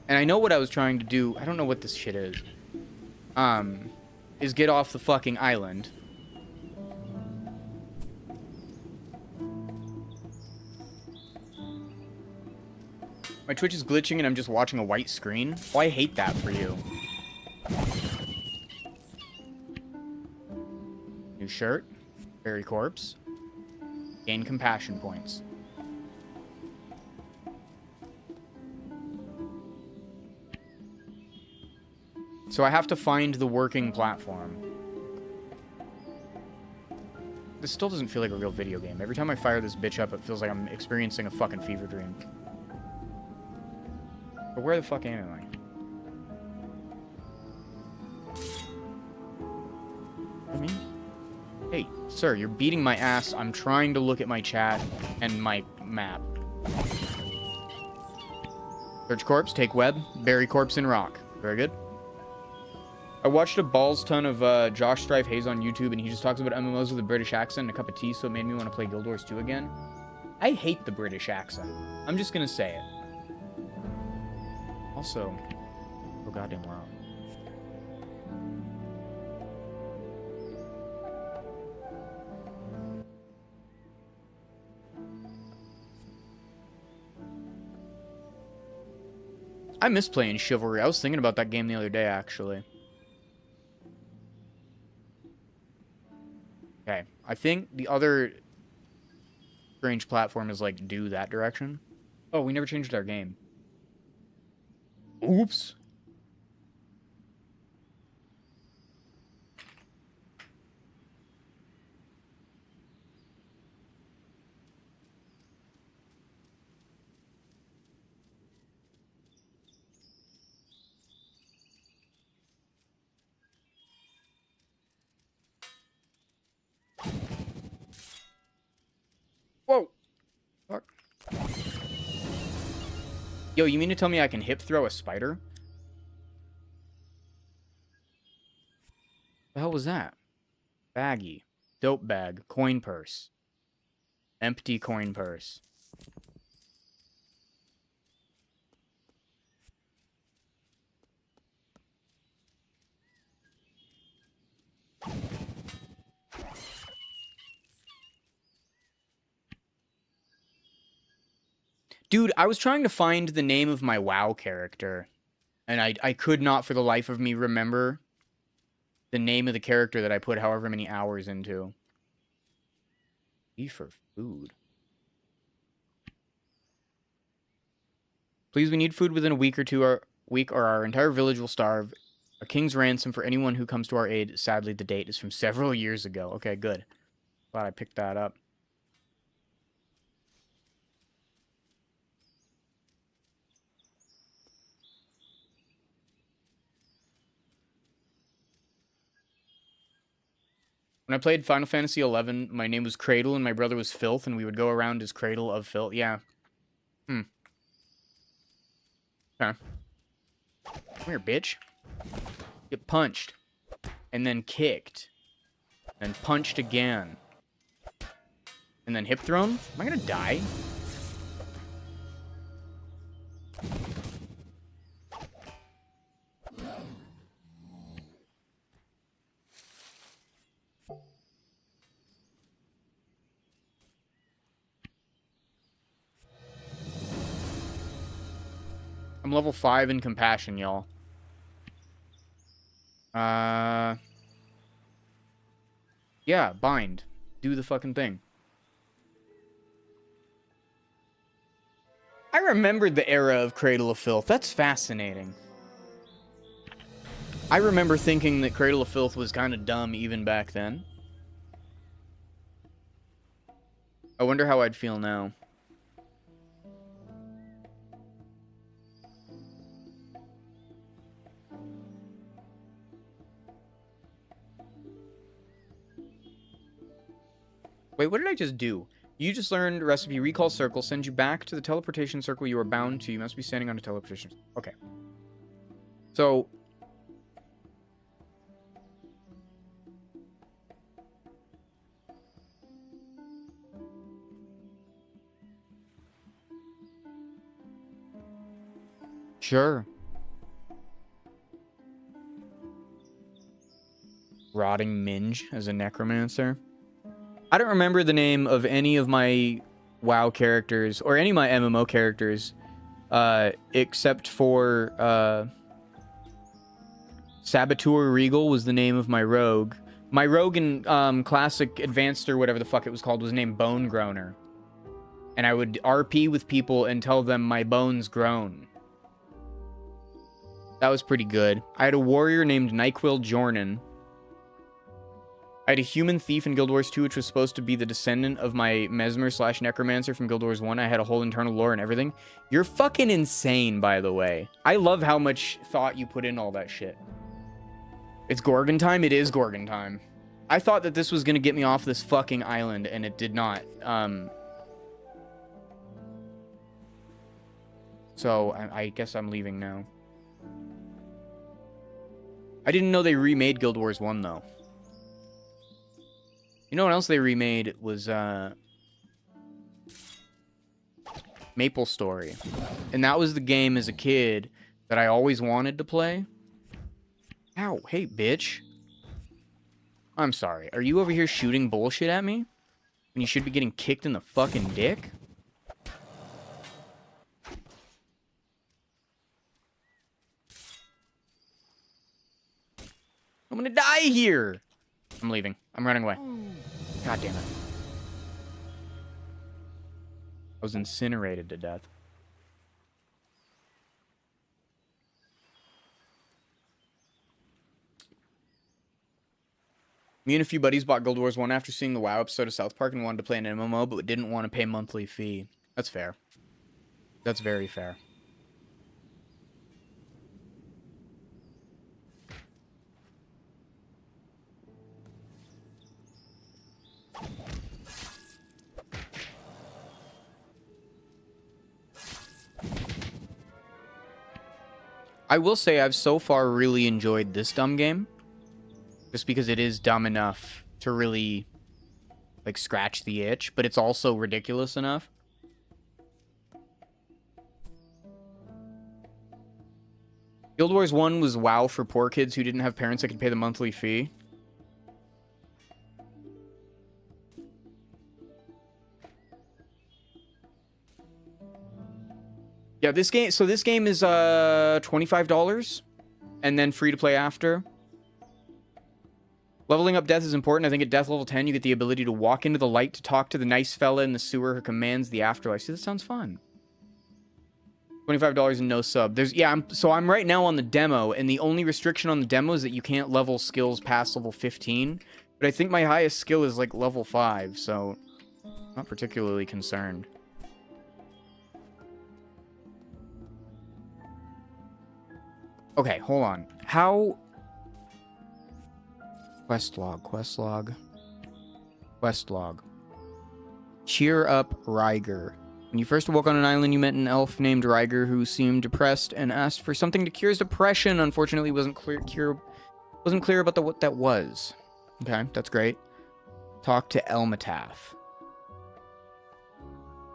And I know what I was trying to do. I don't know what this shit is. Is get off the fucking island. My Twitch is glitching and I'm just watching a white screen. Oh, I hate that for you. New shirt. Fairy corpse. Gain compassion points. So I have to find the working platform. This still doesn't feel like a real video game. Every time I fire this bitch up, it feels like I'm experiencing a fucking fever dream. But where the fuck am I? I mean? Hey, sir, you're beating my ass. I'm trying to look at my chat and my map. Search corpse, take web, bury corpse in rock. Very good. I watched a balls ton of Josh Strife Hayes on YouTube, and he just talks about MMOs with a British accent and a cup of tea, so it made me want to play Guild Wars 2 again. I hate the British accent. I'm just gonna say it. Also, so goddamn loud. I miss playing Chivalry. I was thinking about that game the other day, actually. Okay, I think the other strange platform is, like, due that direction. Oh, we never changed our game. Oops. Whoa. Fuck. Yo, you mean to tell me I can hip throw a spider? The hell was that? Baggy. Dope bag. Coin purse. Empty coin purse. Dude, I was trying to find the name of my WoW character, and I could not for the life of me remember the name of the character that I put however many hours into. E for food. Please, we need food within a week or our entire village will starve. A king's ransom for anyone who comes to our aid. Sadly, the date is from several years ago. Okay, good. Glad I picked that up. When I played Final Fantasy 11, my name was Cradle and my brother was Filth, and we would go around as Cradle of Filth. Yeah. Hmm. Okay. Come here, bitch. Get punched. And then kicked. And punched again. And then hip thrown? Am I gonna die? I'm level 5 in compassion, y'all. Yeah, bind. Do the fucking thing. I remembered the era of Cradle of Filth. That's fascinating. I remember thinking that Cradle of Filth was kind of dumb even back then. I wonder how I'd feel now. Wait, what did I just do? You just learned recipe recall circle, sends you back to the teleportation circle you are bound to. You must be standing on a teleportation. Okay. So... Sure. Rotting Minge as a necromancer. I don't remember the name of any of my WoW characters, or any of my MMO characters, except for, Saboteur Regal was the name of my rogue. My rogue in, Classic Advanced, or whatever the fuck it was called, was named Bone Groaner. And I would RP with people and tell them my bones groan. That was pretty good. I had a warrior named Nyquil Jornan. I had a human thief in Guild Wars 2, which was supposed to be the descendant of my Mesmer/Necromancer from Guild Wars 1. I had a whole internal lore and everything. You're fucking insane, by the way. I love how much thought you put in all that shit. It's Gorgon time? It is Gorgon time. I thought that this was gonna get me off this fucking island, and it did not. So, I guess I'm leaving now. I didn't know they remade Guild Wars 1, though. You know what else they remade was, Maple Story. And that was the game as a kid that I always wanted to play. Ow, hey, bitch. I'm sorry. Are you over here shooting bullshit at me? When you should be getting kicked in the fucking dick? I'm gonna die here! I'm leaving. I'm running away. God damn it. I was incinerated to death. Me and a few buddies bought Guild Wars 1 after seeing the WoW episode of South Park and wanted to play an MMO, but didn't want to pay a monthly fee. That's fair. That's very fair. I will say I've so far really enjoyed this dumb game. Just because it is dumb enough to really, like, scratch the itch, but it's also ridiculous enough. Guild Wars 1 was WoW for poor kids who didn't have parents that could pay the monthly fee. Yeah, this game, so this game is $25 and then free to play after. Leveling up death is important. I think at death level 10 you get the ability to walk into the light to talk to the nice fella in the sewer who commands the afterlife. See, that sounds fun. $25 and no sub. There's, yeah, I'm right now on the demo, and the only restriction on the demo is that you can't level skills past level 15. But I think my highest skill is like level 5, so I'm not particularly concerned. Okay, hold on. How... Quest log. Quest log. Cheer up, Ryger. When you first awoke on an island, you met an elf named Ryger who seemed depressed and asked for something to cure his depression. Unfortunately, it wasn't clear about what that was. Okay, that's great. Talk to Elmataf.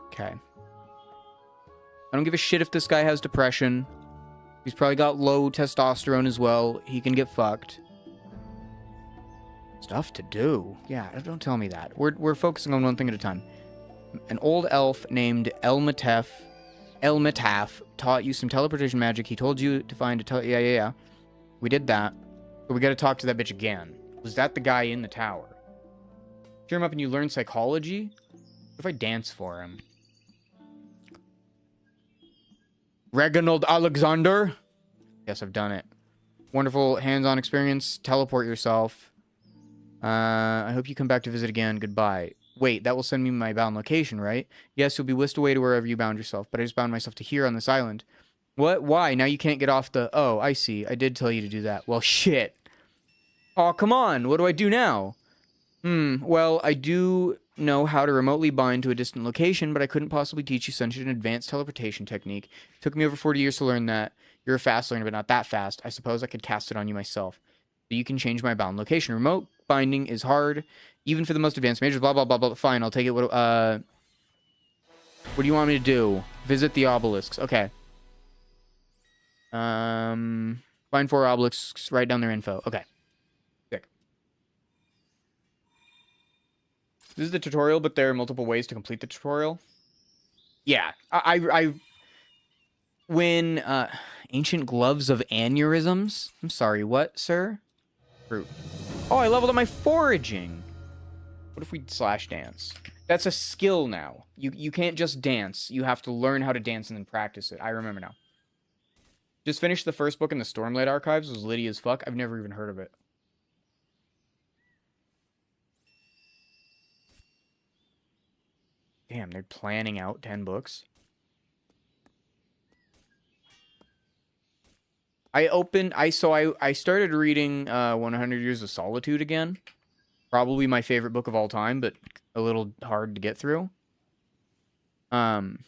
Okay. I don't give a shit if this guy has depression. He's probably got low testosterone as well. He can get fucked. Stuff to do. Yeah, don't tell me that. We're focusing on one thing at a time. An old elf named Elmataf taught you some teleportation magic. He told you to find a yeah. We did that. But we gotta talk to that bitch again. Was that the guy in the tower? Cheer him up and you learn psychology? What if I dance for him? Reginald Alexander? Yes, I've done it. Wonderful hands-on experience. Teleport yourself. I hope you come back to visit again. Goodbye. Wait, that will send me my bound location, right? Yes, you'll be whisked away to wherever you bound yourself, but I just bound myself to here on this island. What? Why? Now you can't get off the... Oh, I see. I did tell you to do that. Well, shit. Oh, come on. What do I do now? Well, I do know how to remotely bind to a distant location, but I couldn't possibly teach you such an advanced teleportation technique. It took me over 40 years to learn that. You're a fast learner, but not that fast. I suppose I could cast it on you myself. So you can change my bound location. Remote binding is hard, even for the most advanced mages. Blah, blah, blah, blah. Fine, I'll take it. What do you want me to do? Visit the obelisks. Okay. Find 4 obelisks, write down their info. Okay. Sick. This is the tutorial, but there are multiple ways to complete the tutorial. Yeah. When, ancient gloves of aneurysms. I'm sorry, what, sir? Fruit. Oh, I leveled up my foraging. What if we slash dance? That's a skill now. You can't just dance. You have to learn how to dance and then practice it. I remember now. Just finished the first book in the Stormlight Archives. It was litty as fuck. I've never even heard of it. Damn, they're planning out 10 books. I started reading 100 Years of Solitude again. Probably my favorite book of all time, but a little hard to get through. And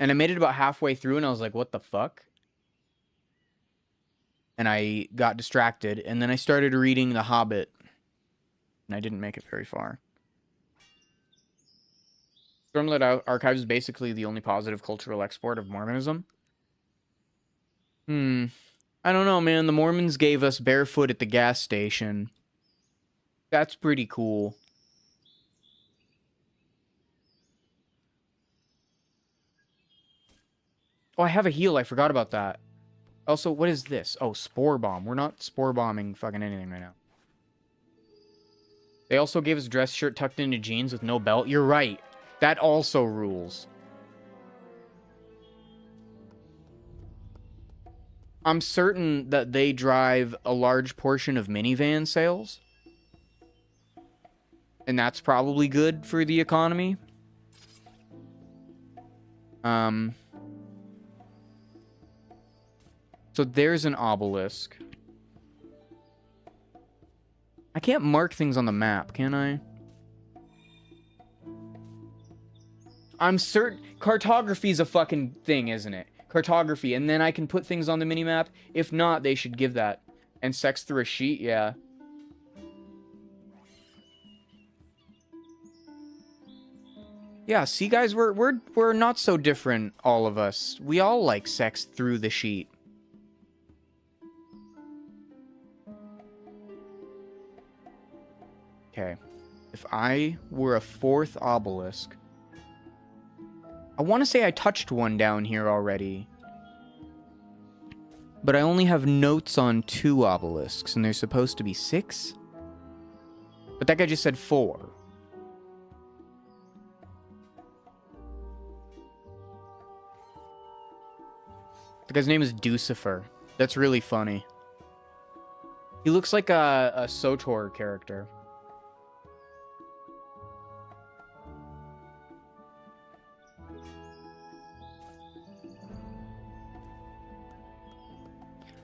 I made it about halfway through, and I was like, what the fuck? And I got distracted, and then I started reading The Hobbit. And I didn't make it very far. Stormlight Archives is basically the only positive cultural export of Mormonism. I don't know, man. The Mormons gave us barefoot at the gas station. That's pretty cool. Oh, I have a heal. I forgot about that. Also, what is this? Oh, Spore Bomb. We're not Spore Bombing fucking anything right now. They also gave us a dress shirt tucked into jeans with no belt. You're right. That also rules. I'm certain that they drive a large portion of minivan sales. And that's probably good for the economy. So there's an obelisk. I can't mark things on the map, can I? I'm certain... Cartography is a fucking thing, isn't it? Cartography, and then I can put things on the minimap. If not, they should give that. And sex through a sheet, yeah. Yeah, see, guys, we're not so different, all of us. We all like sex through the sheet. Okay. If I were a 4th obelisk... I want to say I touched one down here already. But I only have notes on 2 obelisks, and there's supposed to be 6? But that guy just said 4. The guy's name is Ducifer. That's really funny. He looks like a SOTOR character.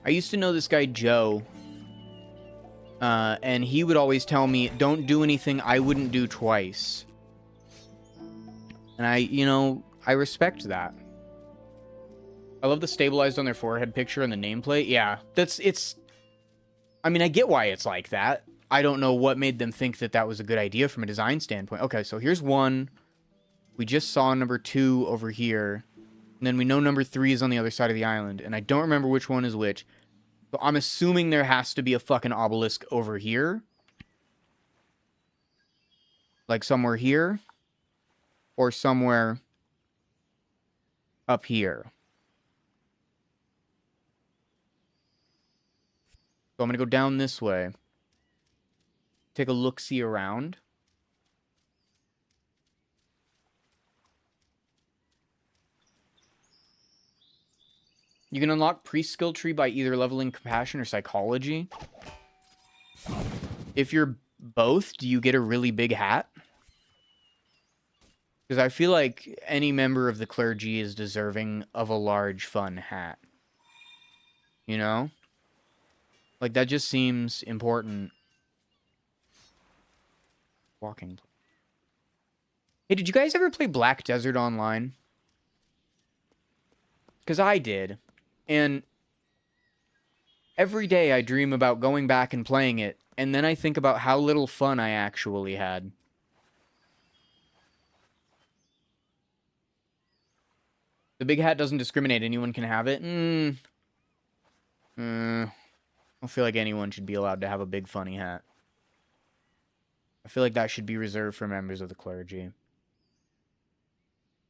I used to know this guy, Joe. And he would always tell me, don't do anything I wouldn't do twice. And I respect that. I love the stabilized on their forehead picture and the nameplate. Yeah, I mean, I get why it's like that. I don't know what made them think that that was a good idea from a design standpoint. Okay, so here's 1. We just saw number 2 over here. And then we know number 3 is on the other side of the island. And I don't remember which one is which. So I'm assuming there has to be a fucking obelisk over here. Like somewhere here. Or somewhere up here. So I'm going to go down this way. Take a look-see around. You can unlock priest skill tree by either leveling compassion or psychology. If you're both, do you get a really big hat? Because I feel like any member of the clergy is deserving of a large, fun hat. You know? Like, that just seems important. Walking. Hey, did you guys ever play Black Desert Online? Because I did. And every day I dream about going back and playing it, and then I think about how little fun I actually had. The big hat doesn't discriminate. Anyone can have it. I don't feel like anyone should be allowed to have a big funny hat. I feel like that should be reserved for members of the clergy.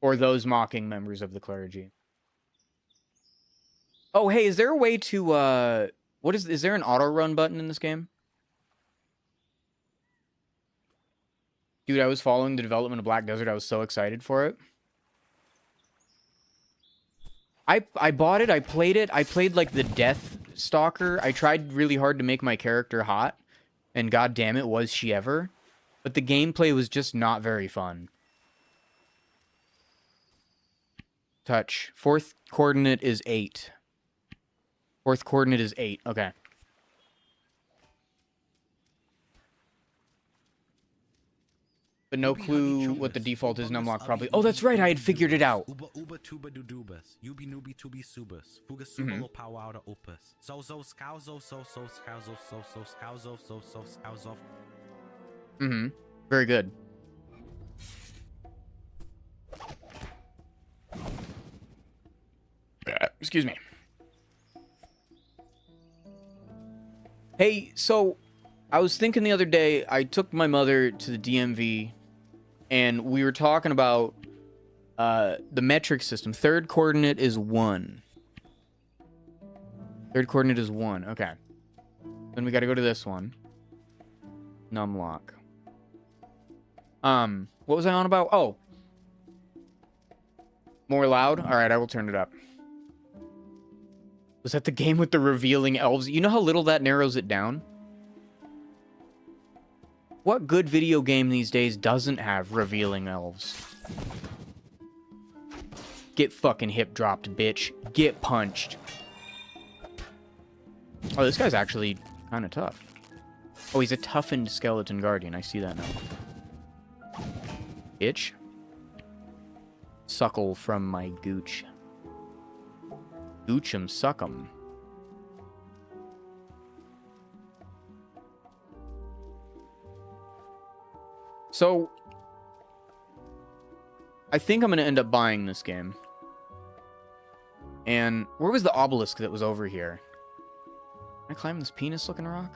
Or those mocking members of the clergy. Oh, hey, is there a way to, is there an auto run button in this game? Dude, I was following the development of Black Desert. I was so excited for it. I bought it. I played it. I played, like, the Death Stalker. I tried really hard to make my character hot. And god damn it, was she ever. But the gameplay was just not very fun. Touch. 4th coordinate is 8. 4th coordinate is 8. Okay. But no clue what the default is in unlock probably. Oh, that's right. I had figured it out. Mm-hmm. Very good. Excuse me. Hey, so I was thinking the other day, I took my mother to the DMV, and we were talking about the metric system. 3rd coordinate is 1. 3rd coordinate is 1. Okay. Then we got to go to this one. Numlock. What was I on about? Oh. More loud? Alright, I will turn it up. Was that the game with the revealing elves? You know how little that narrows it down? What good video game these days doesn't have revealing elves? Get fucking hip dropped, bitch. Get punched. Oh, this guy's actually kind of tough. Oh, he's a toughened skeleton guardian. I see that now. Bitch. Suckle from my gooch. Gooch 'em, suck 'em. So, I think I'm going to end up buying this game. And where was the obelisk that was over here? Can I climb this penis-looking rock?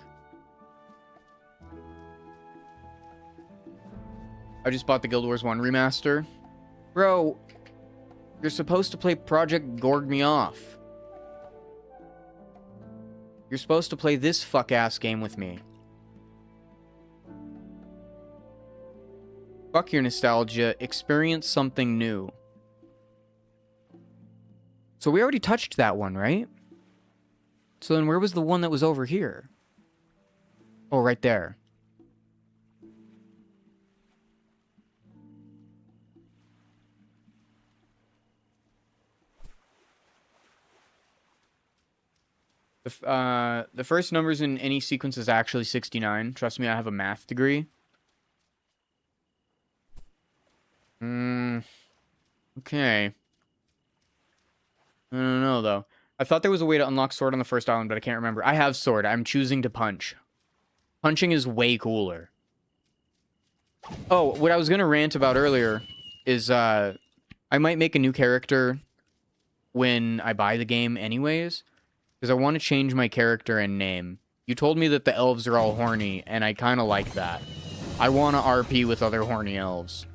I just bought the Guild Wars 1 remaster. Bro, you're supposed to play Project Gorg Me Off. You're supposed to play this fuck-ass game with me. Fuck your nostalgia. Experience something new. So we already touched that one, right? So then where was the one that was over here? Oh, right there. The first numbers in any sequence is actually 69. Trust me, I have a math degree. Okay. I don't know, though. I thought there was a way to unlock sword on the first island, but I can't remember. I have sword. I'm choosing to punch. Punching is way cooler. Oh, what I was going to rant about earlier is I might make a new character when I buy the game anyways, because I want to change my character and name. You told me that the elves are all horny, and I kind of like that. I want to RP with other horny elves.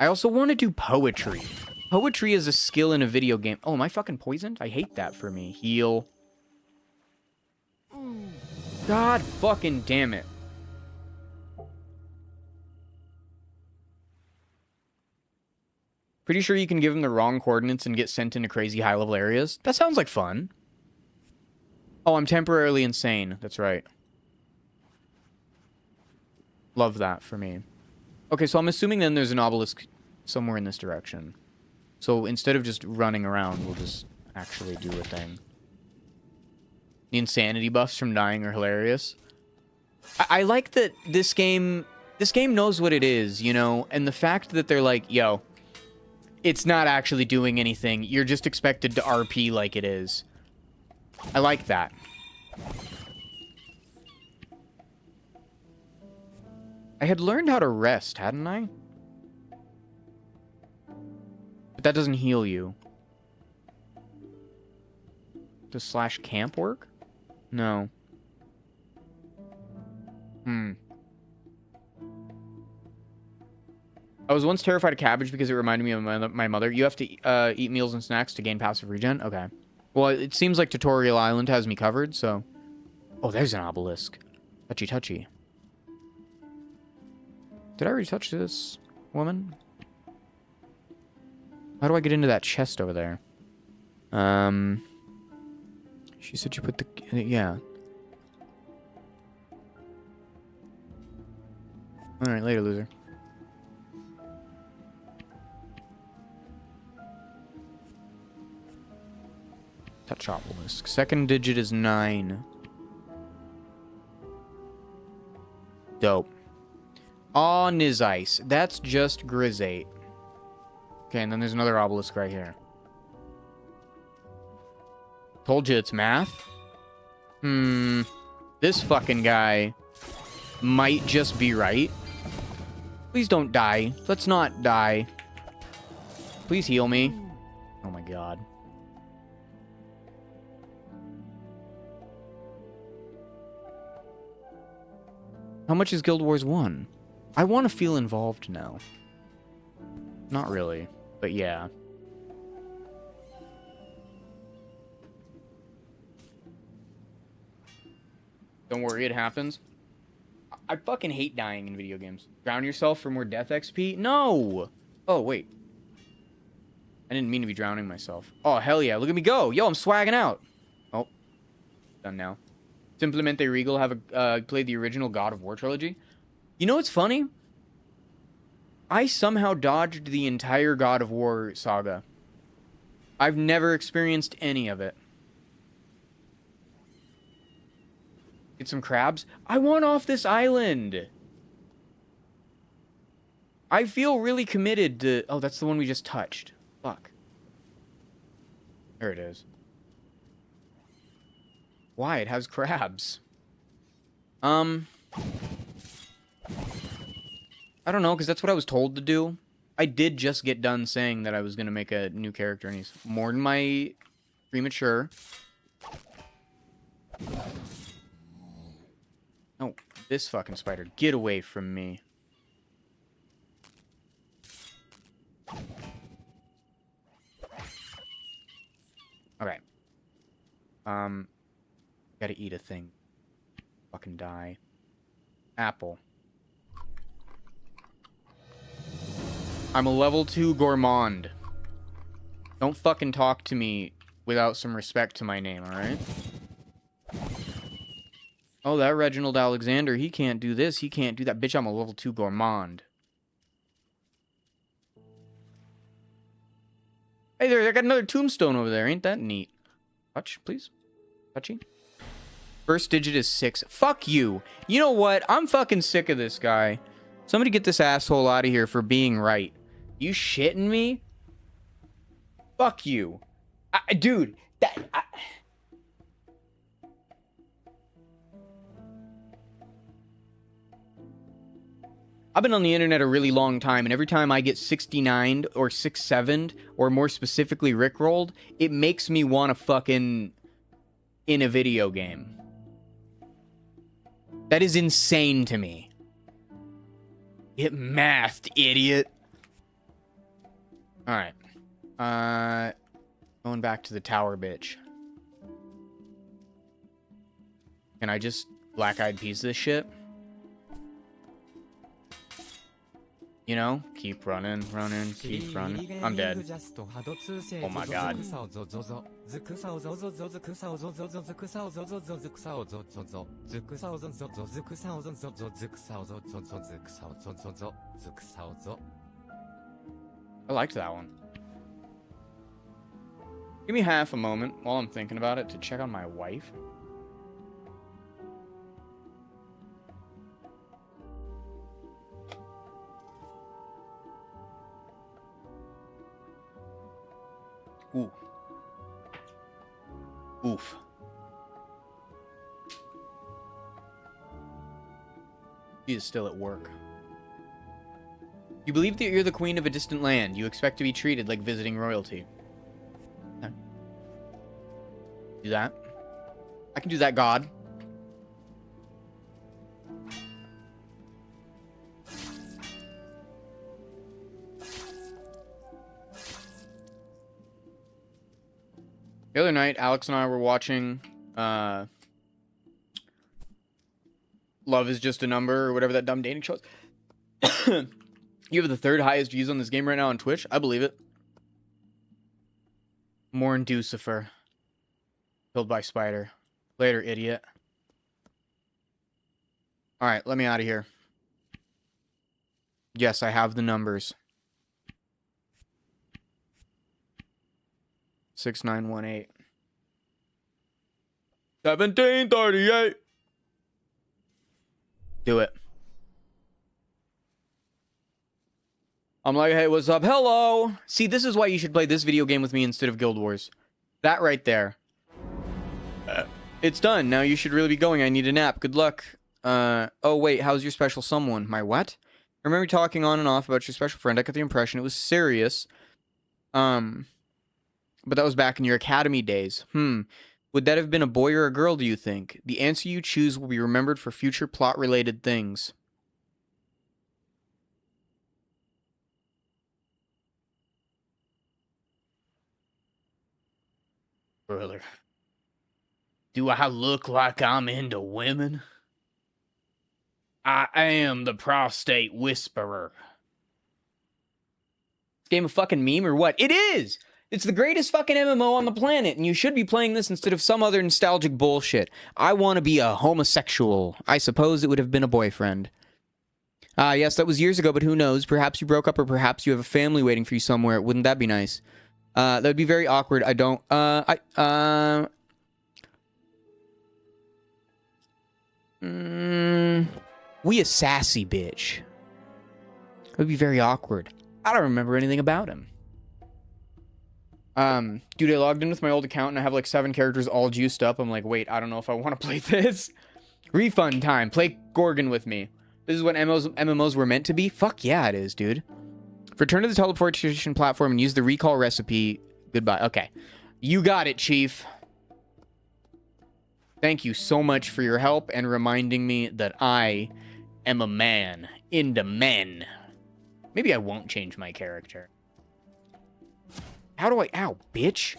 I also want to do poetry. Poetry is a skill in a video game. Oh, am I fucking poisoned? I hate that for me. Heal. God fucking damn it. Pretty sure you can give him the wrong coordinates and get sent into crazy high-level areas. That sounds like fun. Oh, I'm temporarily insane. That's right. Love that for me. Okay, so I'm assuming then there's an obelisk somewhere in this direction. So instead of just running around, we'll just actually do a thing. The insanity buffs from dying are hilarious. I like that this game knows what it is, you know? And the fact that they're like, yo, it's not actually doing anything. You're just expected to RP like it is. I like that. I had learned how to rest, hadn't I? But that doesn't heal you. Does slash camp work? No. I was once terrified of cabbage because it reminded me of my mother. You have to eat meals and snacks to gain passive regen? Okay. Well, it seems like Tutorial Island has me covered, so... Oh, there's an obelisk. Touchy, touchy. Did I already touch this woman? How do I get into that chest over there? She said you put the... Yeah. Alright, later, loser. Touch obelisk. Second digit is 9. Dope. Aw, Nizice. That's just Grisate. Okay, and then there's another obelisk right here. Told you it's math? This fucking guy might just be right. Please don't die. Let's not die. Please heal me. Oh my god. How much is Guild Wars 1? I want to feel involved now. Not really, but yeah. Don't worry, it happens. I fucking hate dying in video games. Drown yourself for more death XP? No! Oh, wait. I didn't mean to be drowning myself. Oh, hell yeah. Look at me go. Yo, I'm swagging out. Oh. Done now. Simplemente Regal have played the original God of War trilogy. You know what's funny? I somehow dodged the entire God of War saga. I've never experienced any of it. Get some crabs? I want off this island! I feel really committed to... Oh, that's the one we just touched. Fuck. There it is. Why? It has crabs. I don't know, because that's what I was told to do. I did just get done saying that I was going to make a new character, and he's more than my premature. Oh, this fucking spider. Get away from me. Okay. Gotta eat a thing. Fucking die. Apple. I'm a level 2 gourmand. Don't fucking talk to me without some respect to my name, alright? Oh, that Reginald Alexander, he can't do this, he can't do that. Bitch, I'm a level 2 gourmand. Hey there, I got another tombstone over there. Ain't that neat? Touch, please. Touchy. First digit is 6. Fuck you. You know what? I'm fucking sick of this guy. Somebody get this asshole out of here for being right. You shitting me? Fuck you. Dude, I've been on the internet a really long time, and every time I get 69'd or 6'7'd, or more specifically rickrolled, it makes me want to fucking in a video game. That is insane to me. Get mathed, idiot. Alright. Going back to the tower, bitch. Can I just black-eyed peas this shit? You know? Keep running, keep running. I'm dead. Oh my god. I liked that one. Give me half a moment while I'm thinking about it to check on my wife. Ooh. Oof. She is still at work. You believe that you're the queen of a distant land. You expect to be treated like visiting royalty. Okay. Do that. I can do that, God. The other night, Alex and I were watching Love is Just a Number, or whatever that dumb dating show is. You have the 3rd highest views on this game right now on Twitch? I believe it. More Lucifer. Killed by spider. Later, idiot. Alright, let me out of here. Yes, I have the numbers. 6918. 1738. Do it. I'm like, hey, what's up? Hello. See, this is why you should play this video game with me instead of Guild Wars. That right there. It's done. Now you should really be going. I need a nap. Good luck. Oh, wait. How's your special someone? My what? I remember talking on and off about your special friend. I got the impression it was serious. But that was back in your academy days. Would that have been a boy or a girl, do you think? The answer you choose will be remembered for future plot-related things. Brother. Do I look like I'm into women? I am the prostate whisperer. This game a fucking meme or what? It is! It's the greatest fucking MMO on the planet, and you should be playing this instead of some other nostalgic bullshit. I want to be a homosexual. I suppose it would have been a boyfriend. Yes, that was years ago, but who knows? Perhaps you broke up, or perhaps you have a family waiting for you somewhere. Wouldn't that be nice? That would be very awkward. I don't... We a sassy bitch. It would be very awkward. I don't remember anything about him. Dude, I logged in with my old account and I have like 7 characters all juiced up. I'm like, wait, I don't know if I want to play this. Refund time. Play Gorgon with me. This is what MMOs were meant to be? Fuck yeah, it is, dude. Return to the teleportation platform and use the recall recipe. Goodbye. Okay. You got it, Chief. Thank you so much for your help and reminding me that I am a man into men. Maybe I won't change my character. How do I... Ow, bitch.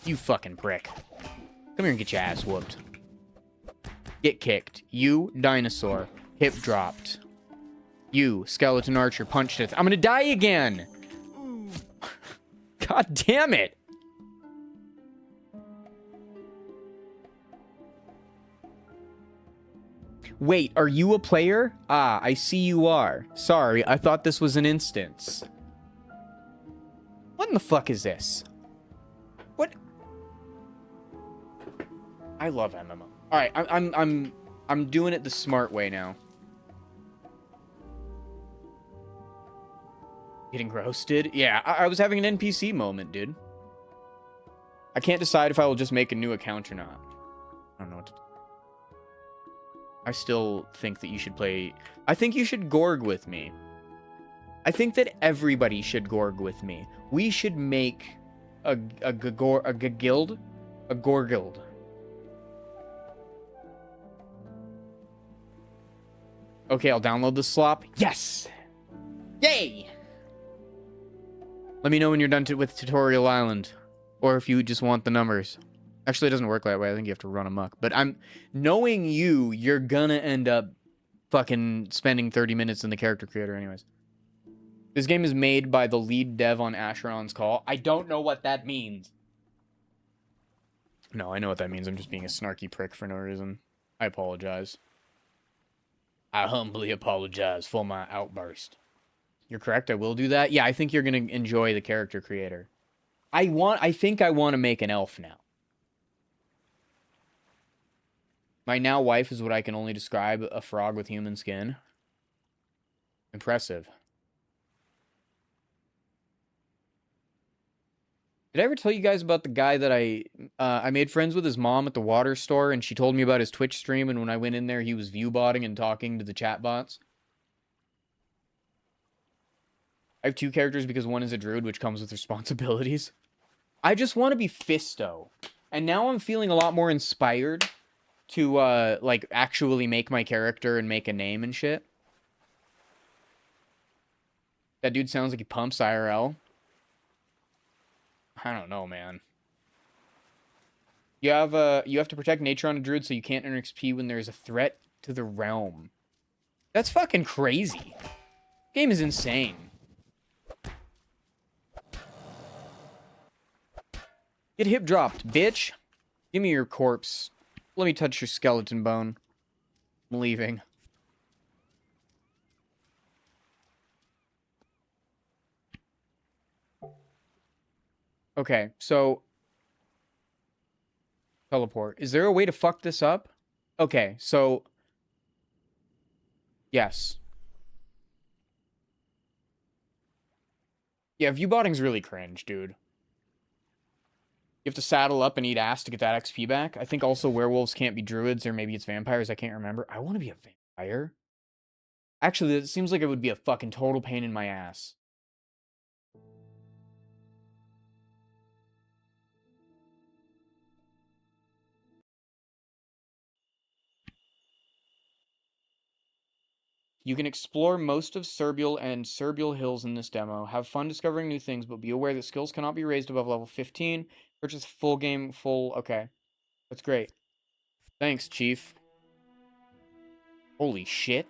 You fucking prick. Come here and get your ass whooped. Get kicked. You, dinosaur. Hip dropped. You, skeleton archer, punched it. I'm gonna die again! God damn it! Wait, are you a player? Ah, I see you are. Sorry, I thought this was an instance. What in the fuck is this? I love MMO. All right, I'm doing it the smart way now. Getting roasted? Yeah, I was having an NPC moment, dude. I can't decide if I will just make a new account or not. I don't know what to do. I still think that you should play... I think you should Gorg with me. I think that everybody should Gorg with me. We should make a guild? A Gorguild. Okay, I'll download the slop. Yes! Yay! Let me know when you're done with Tutorial Island. Or if you just want the numbers. Actually, it doesn't work that way. I think you have to run amok. But knowing you, you're gonna end up fucking spending 30 minutes in the character creator anyways. This game is made by the lead dev on Asheron's Call. I don't know what that means. No, I know what that means. I'm just being a snarky prick for no reason. I apologize. I humbly apologize for my outburst. You're correct, I will do that. Yeah, I think you're going to enjoy the character creator. I think I want to make an elf now. My now wife is what I can only describe a frog with human skin. Impressive. Did I ever tell you guys about the guy that I made friends with his mom at the water store, and she told me about his Twitch stream, and when I went in there, he was viewbotting and talking to the chat bots? I have two characters because one is a druid, which comes with responsibilities. I just want to be Fisto. And now I'm feeling a lot more inspired to, like, actually make my character and make a name and shit. That dude sounds like he pumps IRL. I don't know, man. You have to protect nature on a druid so you can't earn XP when there's a threat to the realm. That's fucking crazy. Game is insane. Get hip dropped, bitch. Give me your corpse. Let me touch your skeleton bone. I'm leaving. Okay, so... Teleport. Is there a way to fuck this up? Okay, so... Yes. Yeah, viewbotting's really cringe, dude. You have to saddle up and eat ass to get that XP back. I think also werewolves can't be druids, or maybe it's vampires. I can't remember. I want to be a vampire. Actually, it seems like it would be a fucking total pain in my ass. You can explore most of Serbial and Serbial Hills in this demo. Have fun discovering new things, but be aware that skills cannot be raised above level 15. Purchase full game, full... Okay. That's great. Thanks, Chief. Holy shit.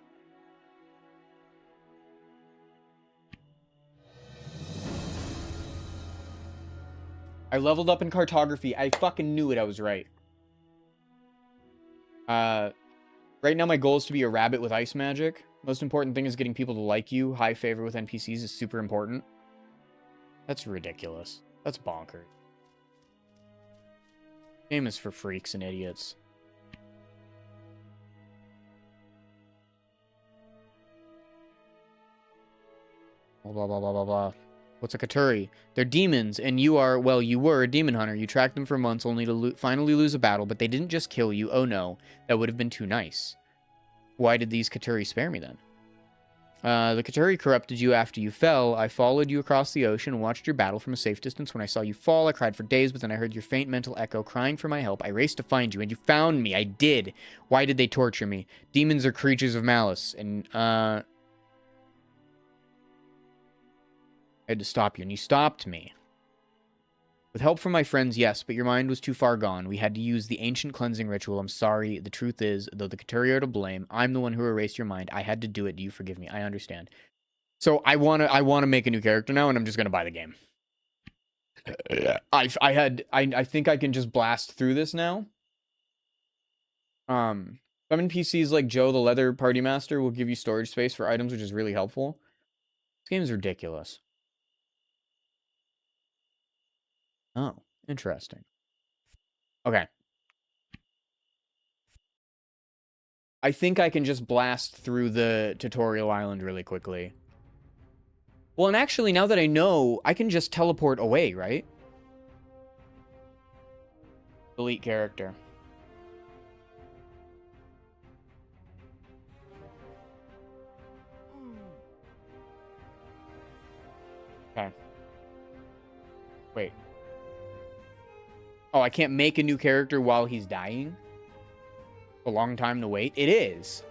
I leveled up in cartography. I fucking knew it. I was right. Right now my goal is to be a rabbit with ice magic. Most important thing is getting people to like you. High favor with NPCs is super important. That's ridiculous. That's bonkers. Game is for freaks and idiots. Blah, blah, blah, blah, blah, blah. What's a Katuri? They're demons, and you are, well, you were a demon hunter. You tracked them for months only to finally lose a battle, but they didn't just kill you. Oh no, that would have been too nice. Why did these Katuri spare me then? The Katuri corrupted you after you fell. I followed you across the ocean and watched your battle from a safe distance. When I saw you fall, I cried for days, but then I heard your faint mental echo crying for my help. I raced to find you, and you found me. I did. Why did they torture me? Demons are creatures of malice, and, I had to stop you, and you stopped me. With help from my friends, yes, but your mind was too far gone. We had to use the ancient cleansing ritual. I'm sorry. The truth is, though the Katuri are to blame, I'm the one who erased your mind. I had to do it. Do you forgive me? I understand. So I wanna make a new character now, and I'm just gonna buy the game. I think I can just blast through this now. Some NPCs like Joe the Leather Party Master will give you storage space for items, which is really helpful. This game is ridiculous. Oh, interesting. Okay. I think I can just blast through the tutorial island really quickly. Well, and actually, now that I know, I can just teleport away, right? Delete character. Okay. Wait. Oh, I can't make a new character while he's dying? A long time to wait? It is.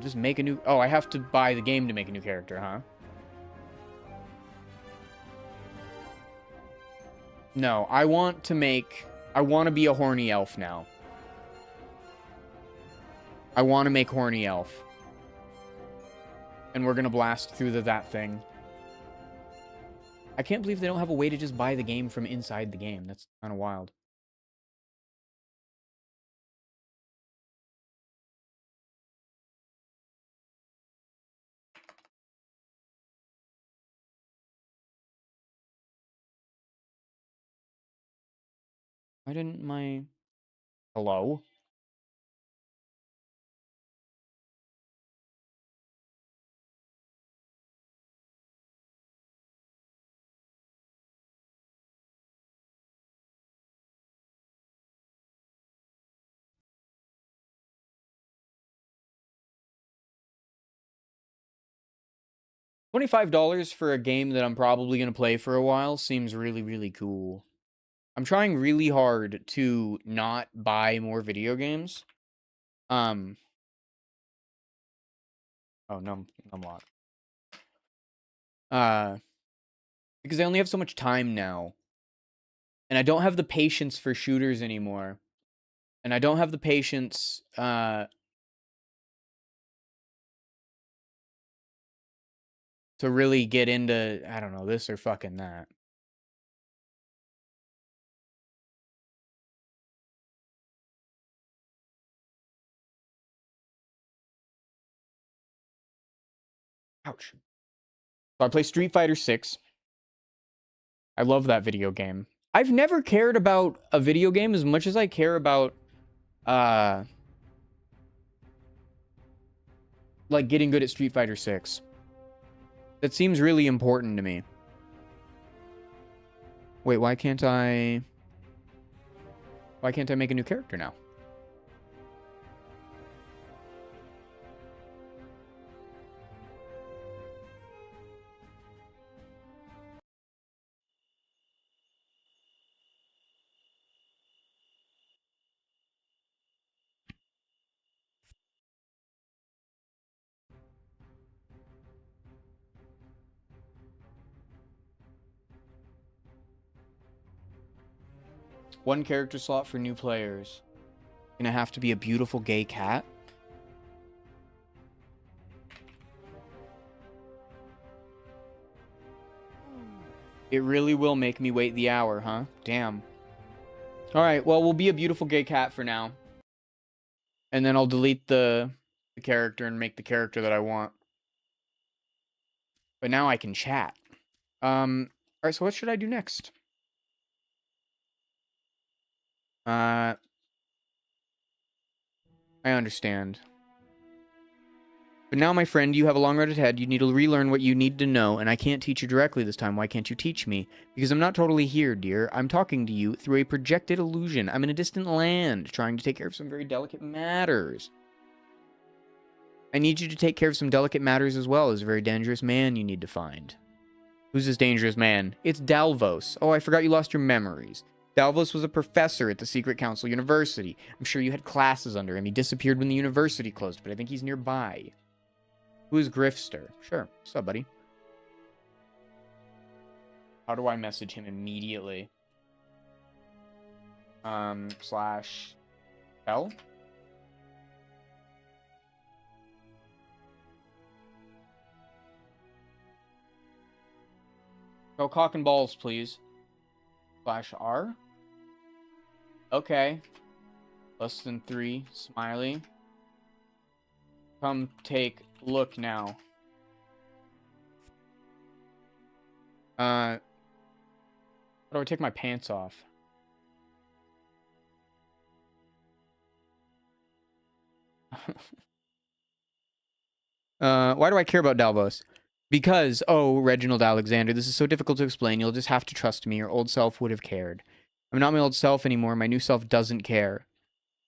Just make a new... Oh, I have to buy the game to make a new character, huh? No, I want to make... I want to be a horny elf now. I want to make horny elf. And we're going to blast through that thing. I can't believe they don't have a way to just buy the game from inside the game. That's kind of wild. Why didn't my... Hello? $25 for a game that I'm probably going to play for a while seems really, really cool. I'm trying really hard to not buy more video games. Oh, numlock. Because I only have so much time now. And I don't have the patience for shooters anymore. And I don't have the patience, to really get into, I don't know, this or fucking that. Ouch. So I play Street Fighter 6. I love that video game. I've never cared about a video game as much as I care about, like, getting good at Street Fighter 6. That seems really important to me. Wait, why can't I make a new character now? One character slot for new players. Gonna have to be a beautiful gay cat. It really will make me wait the hour, huh? Damn. Alright, well, we'll be a beautiful gay cat for now. And then I'll delete the character and make the character that I want. But now I can chat. Alright, so what should I do next? I understand. But now, my friend, you have a long road ahead. You need to relearn what you need to know, and I can't teach you directly this time. Why can't you teach me? Because I'm not totally here, dear. I'm talking to you through a projected illusion. I'm in a distant land, trying to take care of some very delicate matters. I need you to take care of some delicate matters as well. There's a very dangerous man you need to find. Who's this dangerous man? It's Dalvos. Oh, I forgot you lost your memories. Dalvos was a professor at the Secret Council University. I'm sure you had classes under him. He disappeared when the university closed, but I think he's nearby. Who is Grifster? Sure. What's up, buddy? How do I message him immediately? Slash... L? Go cock and balls, please. Slash R? Okay. Less than 3. Smiley. Come take look now. How do I take my pants off? Why do I care about Davos? Because, oh, Reginald Alexander, this is so difficult to explain. You'll just have to trust me. Your old self would have cared. I'm not my old self anymore. My new self doesn't care.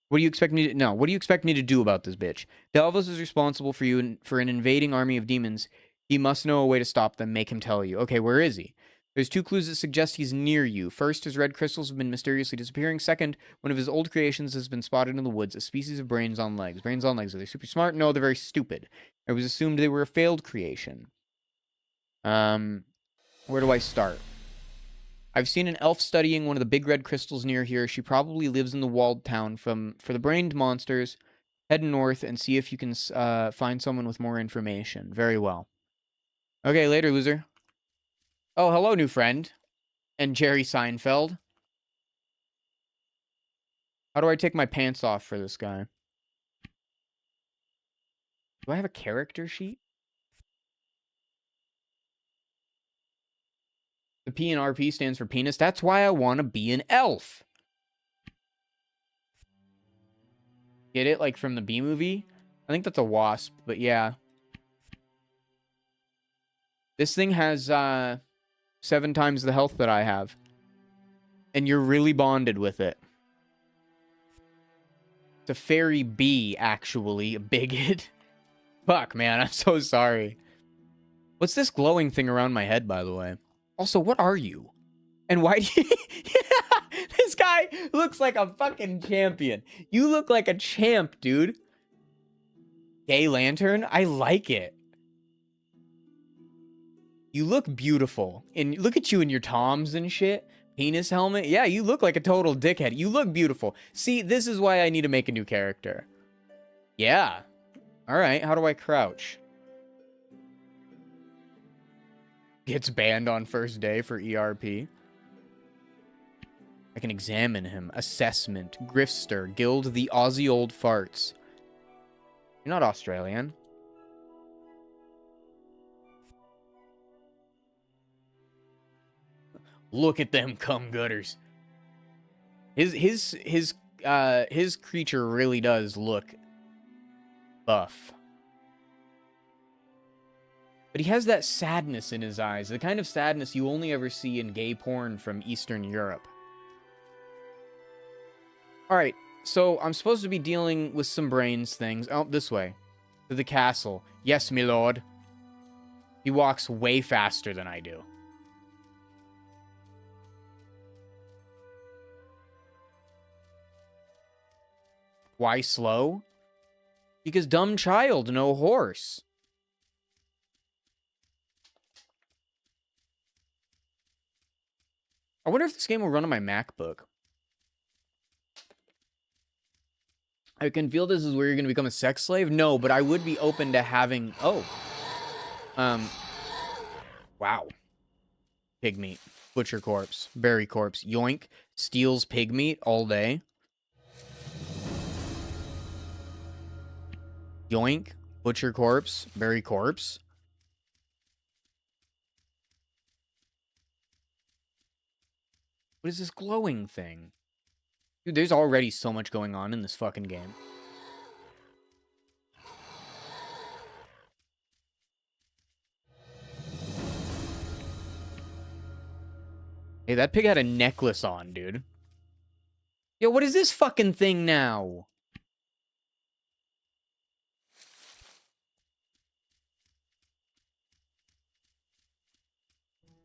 What do you expect me to... No, what do you expect me to do about this bitch? Davos is responsible for you and for an invading army of demons. He must know a way to stop them. Make him tell you. Okay, where is he? There's 2 clues that suggest he's near you. First, his red crystals have been mysteriously disappearing. Second, one of his old creations has been spotted in the woods. A species of brains on legs. Brains on legs. Are they super smart? No, they're very stupid. It was assumed they were a failed creation. Where do I start? I've seen an elf studying one of the big red crystals near here. She probably lives in the walled town. For the brained monsters, head north and see if you can find someone with more information. Very well. Okay, later, loser. Oh, hello, new friend. And Jerry Seinfeld. How do I take my pants off for this guy? Do I have a character sheet? The P in RP stands for penis. That's why I want to be an elf. Get it? Like from the B movie? I think that's a wasp, but yeah. This thing has 7 times the health that I have. And you're really bonded with it. It's a fairy bee, actually. A bigot. Fuck, man. I'm so sorry. What's this glowing thing around my head, by the way? Also, what are you? And why do you... This guy looks like a fucking champion. You look like a champ, dude. Gay Lantern? I like it. You look beautiful. And look at you in your Toms and shit. Penis helmet. Yeah, you look like a total dickhead. You look beautiful. See, this is why I need to make a new character. Yeah. Alright, how do I crouch? Gets banned on first day for ERP. I can examine him. Assessment. Grifster. Guild the Aussie Old Farts. You're not Australian. Look at them cum gutters. His creature really does look buff. But he has that sadness in his eyes. The kind of sadness you only ever see in gay porn from Eastern Europe. Alright, so I'm supposed to be dealing with some brains things. Oh, this way. To the castle. Yes, my lord. He walks way faster than I do. Why slow? Because dumb child, no horse. I wonder if this game will run on my MacBook. I can feel this is where you're going to become a sex slave. No, but I would be open to having... Oh. Wow. Pig meat. Butcher corpse. Berry corpse. Yoink. Steals pig meat all day. Yoink. Butcher corpse. Berry corpse. What is this glowing thing? Dude, there's already so much going on in this fucking game. Hey, that pig had a necklace on, dude. Yo, what is this fucking thing now?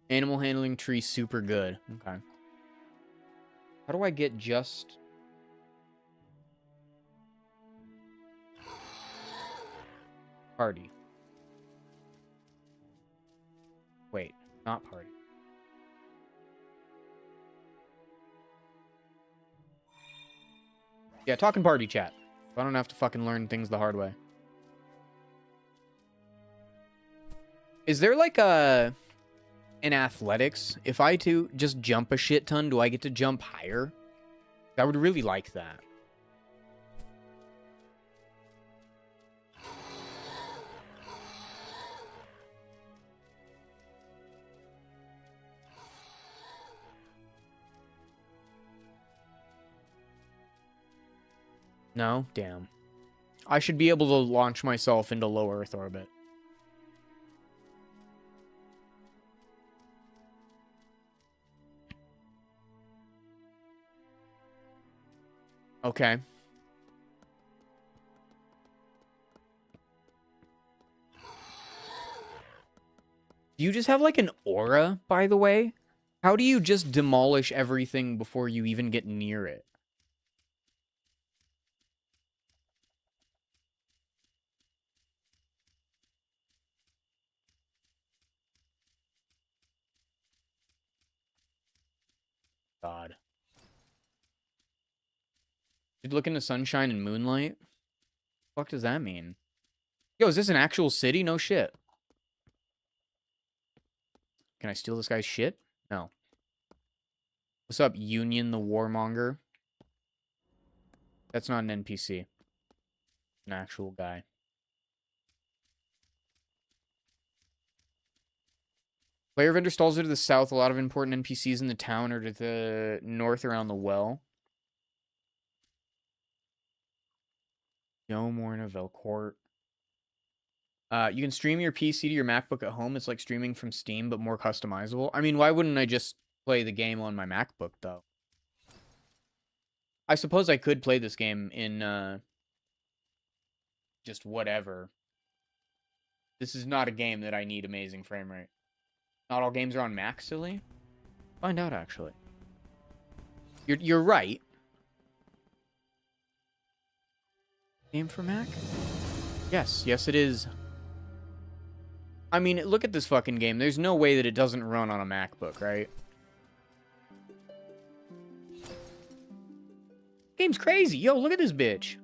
Animal handling tree super good. Okay. How do I get just... Party. Wait, not party. Yeah, talking party chat. I don't have to fucking learn things the hard way. Is there like a... In athletics, if I to just jump a shit ton, do I get to jump higher? I would really like that. No? Damn. I should be able to launch myself into low Earth orbit. Okay. Do you just have like an aura, by the way? How do you just demolish everything before you even get near it? God. You'd look into sunshine and moonlight? What the fuck does that mean? Yo, is this an actual city? No shit. Can I steal this guy's shit? No. What's up, Union the Warmonger? That's not an NPC. An actual guy. Player vendor stalls are to the south. A lot of important NPCs in the town are to the north around the well. No more in Velcourt. You can stream your PC to your MacBook at home. It's like streaming from Steam, but more customizable. I mean, why wouldn't I just play the game on my MacBook, though? I suppose I could play this game in, just whatever. This is not a game that I need amazing frame rate. Not all games are on Mac, silly? Find out, actually. You're right. Game for Mac? Yes, yes it is. I mean, look at this fucking game. There's no way that it doesn't run on a MacBook, right? Game's crazy. Yo, look at this bitch.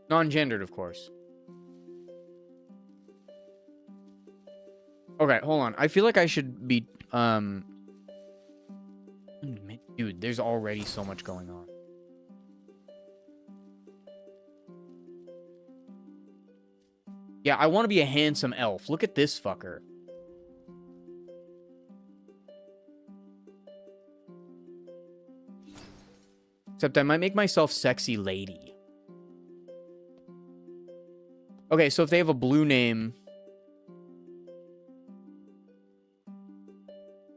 Non-gendered, of course. Okay, hold on. I feel like I should be, Dude, there's already so much going on. Yeah, I want to be a handsome elf. Look at this fucker. Except I might make myself sexy lady. Okay, so if they have a blue name,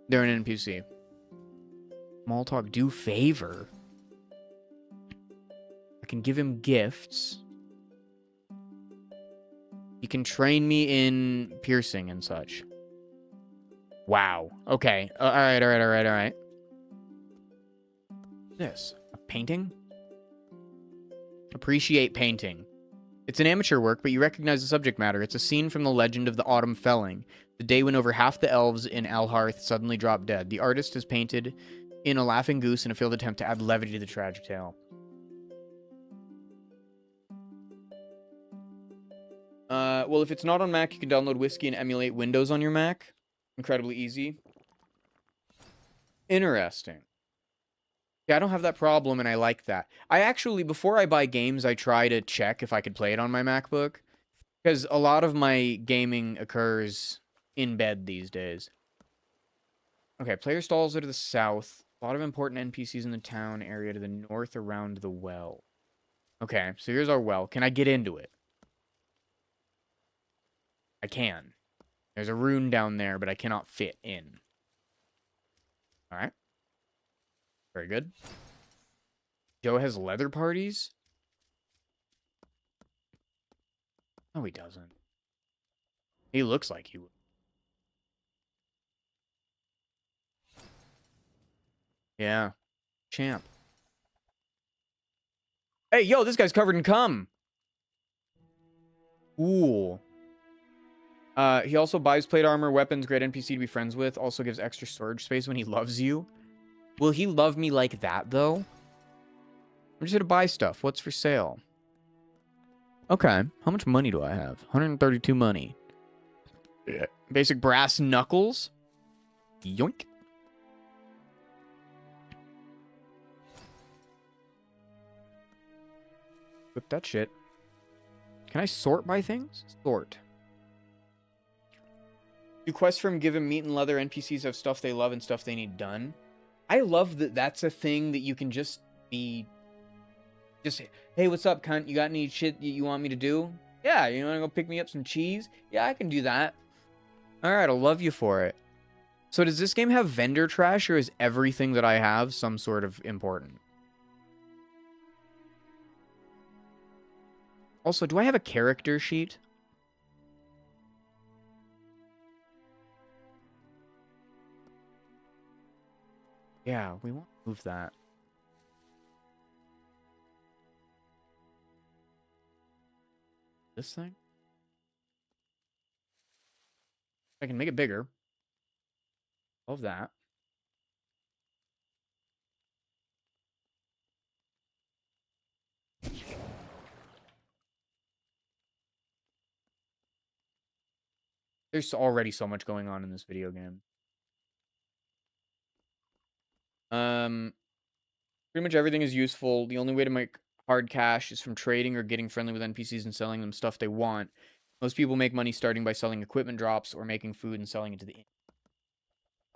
they're an NPC. Small talk, do favor. I can give him gifts. He can train me in piercing and such. Wow. Okay. All right. This. A painting? Appreciate painting. It's an amateur work, but you recognize the subject matter. It's a scene from the legend of the Autumn Felling, the day when over half the elves in Alharth suddenly drop dead. The artist has painted in a laughing goose in a failed attempt to add levity to the tragic tale. Well, if it's not on Mac, you can download Whiskey and emulate Windows on your Mac. Incredibly easy. Interesting. Yeah, I don't have that problem, and I like that. I actually, before I buy games, I try to check if I could play it on my MacBook. Because a lot of my gaming occurs in bed these days. Okay, player stalls are to the south. A lot of important NPCs in the town area to the north around the well. Okay, so here's our well. Can I get into it? I can. There's a rune down there, but I cannot fit in. Alright. Very good. Joe has leather parties? No, he doesn't. He looks like he would. Yeah. Champ. Hey, yo, this guy's covered in cum. Ooh. He also buys plate armor, weapons, great NPC to be friends with. Also gives extra storage space when he loves you. Will he love me like that, though? I'm just here to buy stuff. What's for sale? Okay. How much money do I have? 132 money. Yeah. Basic brass knuckles. Yoink. Whip that shit. Can I sort by things? Sort. Do quests from Give 'em Meat and Leather NPCs have stuff they love and stuff they need done? I love that that's a thing that you can just be Just, hey, what's up, cunt? You got any shit you want me to do? Yeah, you want to go pick me up some cheese? Yeah, I can do that. All right, I'll love you for it. So does this game have vendor trash, or is everything that I have some sort of important? Also, do I have a character sheet? Yeah, we won't move that. This thing? I can make it bigger. Love that. There's already so much going on in this video game. Pretty much everything is useful. The only way to make hard cash is from trading or getting friendly with NPCs and selling them stuff they want. Most people make money starting by selling equipment drops or making food and selling it to the inn.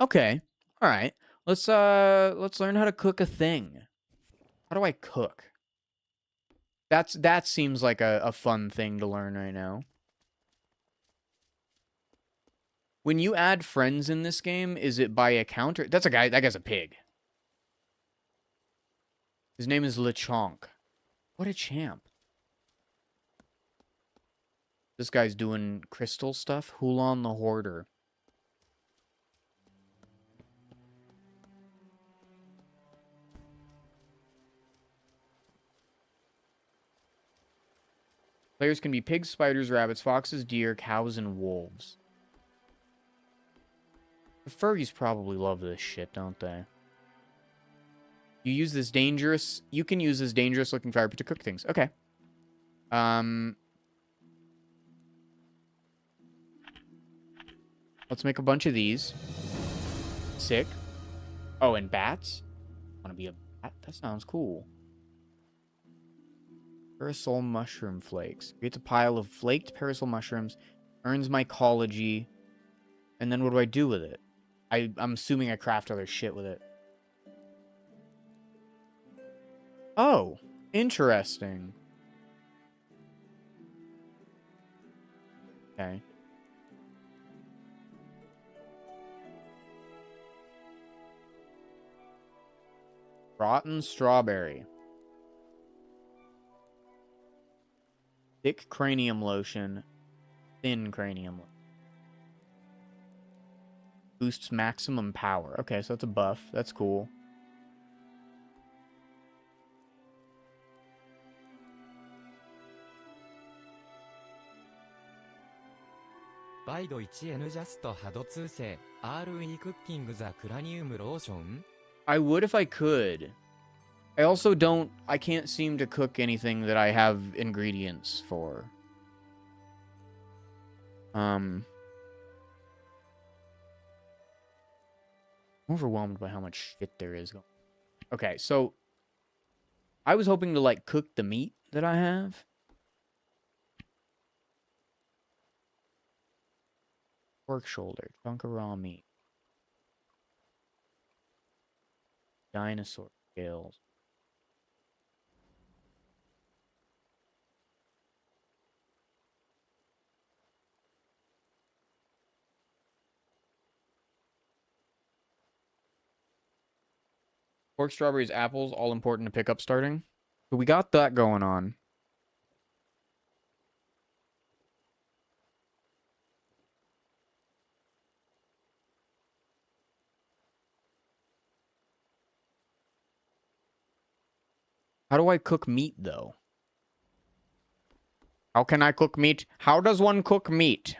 Okay. All right. Let's learn how to cook a thing. How do I cook? That seems like a fun thing to learn right now. When you add friends in this game, is it by account or that's a guy, that guy's a pig. His name is LeChonk. What a champ. This guy's doing crystal stuff. Hulan the Hoarder. Players can be pigs, spiders, rabbits, foxes, deer, cows, and wolves. The furries probably love this shit, don't they? You use this dangerous... You can use this dangerous-looking fire pit to cook things. Okay. Let's make a bunch of these. Sick. Oh, and bats? Want to be a bat? That sounds cool. Parasol mushroom flakes. Creates a pile of flaked parasol mushrooms. Earns mycology. And then what do I do with it? I'm assuming I craft other shit with it. Oh, interesting. Okay. Rotten strawberry. Thick cranium lotion. Thin cranium lotion. Boosts maximum power. Okay, so that's a buff. That's cool. I would if I could. I also don't... I can't seem to cook anything that I have ingredients for. I'm overwhelmed by how much shit there is. Okay, so... I was hoping to, like, cook the meat that I have. Pork shoulder. Chunk of raw meat. Dinosaur scales. Pork, strawberries, apples, all important to pick up starting. So we got that going on. How do I cook meat, though? How can I cook meat? How does one cook meat?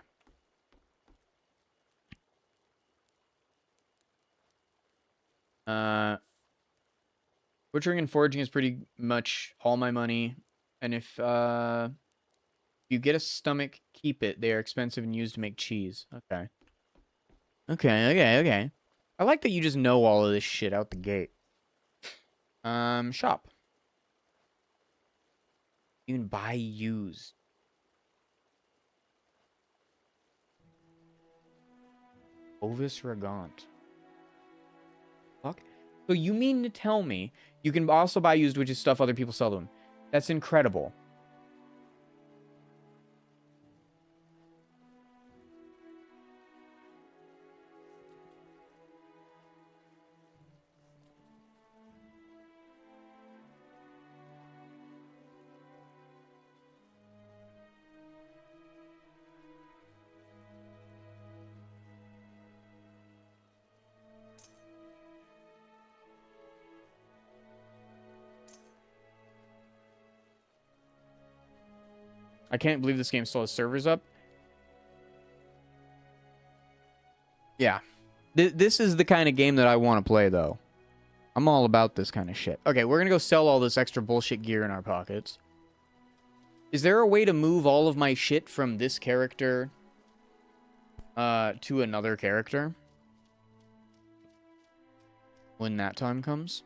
Butchering and foraging is pretty much all my money. And if you get a stomach, keep it. They are expensive and used to make cheese. Okay. Okay. I like that you just know all of this shit out the gate. Shop. You can buy used. Ovis Regant. Fuck. So you mean to tell me you can also buy used, which is stuff other people sell to them. That's incredible. I can't believe this game still has servers up. Yeah. This is the kind of game that I want to play, though. I'm all about this kind of shit. Okay, we're going to go sell all this extra bullshit gear in our pockets. Is there a way to move all of my shit from this character to another character? When that time comes?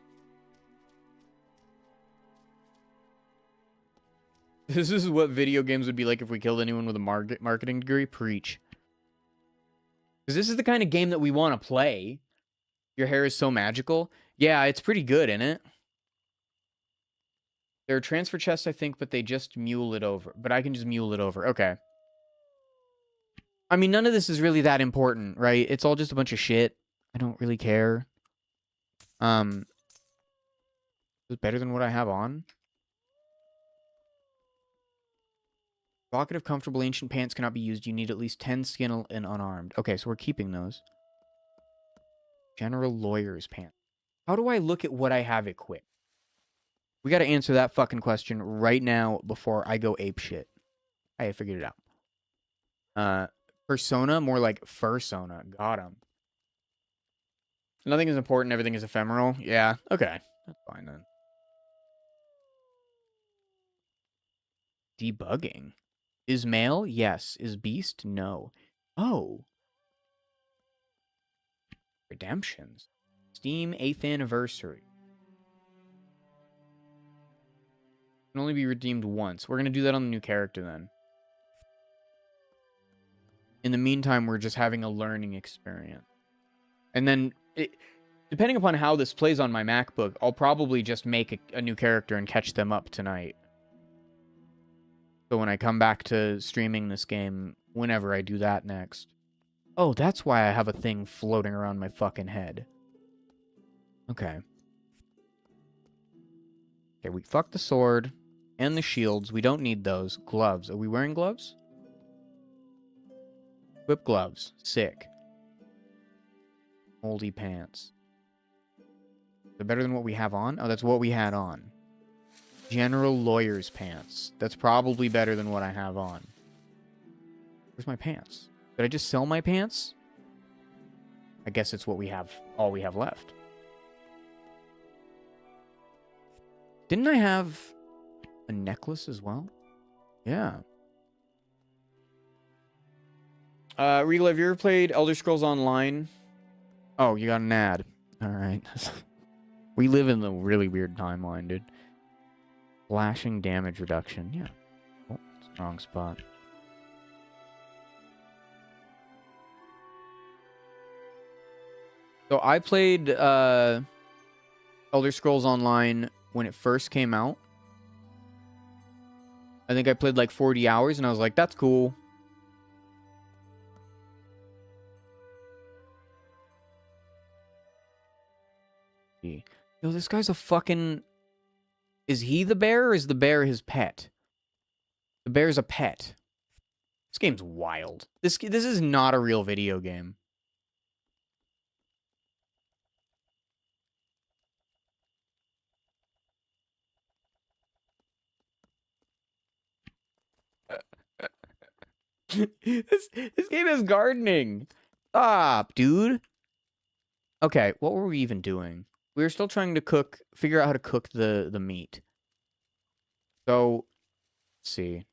This is what video games would be like if we killed anyone with a marketing degree. Preach. Because this is the kind of game that we want to play. Your hair is so magical. Yeah, it's pretty good, isn't it? There are transfer chests, I think, but they just mule it over. But I can just mule it over. Okay. I mean, none of this is really that important, right? It's all just a bunch of shit. I don't really care. Is it better than what I have on? Evocative, comfortable, ancient pants cannot be used. You need at least 10 skin and unarmed. Okay, so we're keeping those. General lawyer's pants. How do I look at what I have equipped? We got to answer that fucking question right now before I go ape shit. I figured it out. Persona, more like fursona. Got him. Nothing is important. Everything is ephemeral. Yeah. Okay. That's fine then. Debugging. Is male? Yes. Is beast? No. Oh. Redemptions. Steam 8th anniversary. Can only be redeemed once. We're going to do that on the new character then. In the meantime, we're just having a learning experience. And then, depending upon how this plays on my MacBook, I'll probably just make a new character and catch them up tonight. So when I come back to streaming this game, whenever I do that next. Oh, that's why I have a thing floating around my fucking head. Okay. Okay, we fucked the sword and the shields. We don't need those. Gloves. Are we wearing gloves? Whip gloves. Sick. Moldy pants. They're better than what we have on? Oh, that's what we had on. General lawyer's pants. That's probably better than what I have on. Where's my pants? Did I just sell my pants? I guess it's what we have, all we have left. Didn't I have a necklace as well? Yeah. Regal, have you ever played Elder Scrolls Online? Oh, you got an ad. Alright. We live in the really weird timeline, dude. Flashing damage reduction. Yeah. Oh, it's the wrong spot. So I played Elder Scrolls Online when it first came out. I think I played like 40 hours and I was like, that's cool. Yo, this guy's a fucking... Is he the bear or is the bear his pet? The bear's a pet. This game's wild. This is not a real video game. This game is gardening. Stop, dude. Okay, what were we even doing? We were still trying to figure out how to cook the meat. So, let's see.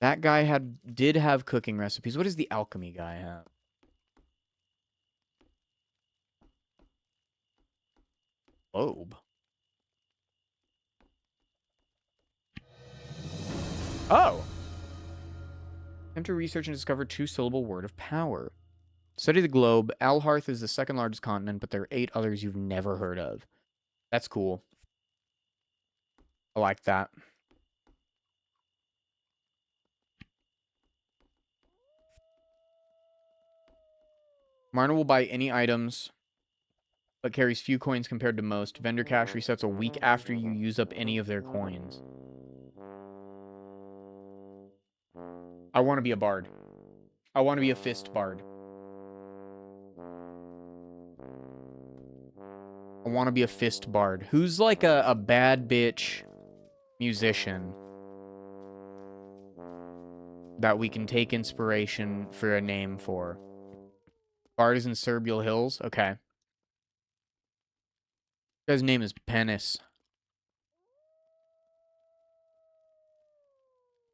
That guy did have cooking recipes. What does the alchemy guy have? Globe. Oh! Attempt to research and discover two-syllable word of power. Study the globe. Alharth is the second largest continent, but there are 8 others you've never heard of. That's cool. I like that. Marna will buy any items, but carries few coins compared to most. Vendor cash resets a week after you use up any of their coins. I want to be a bard. I want to be a fist bard. I want to be a fist bard. Who's like a bad bitch musician that we can take inspiration for a name for? Bard is in Serbial Hills? Okay. His name is Penis.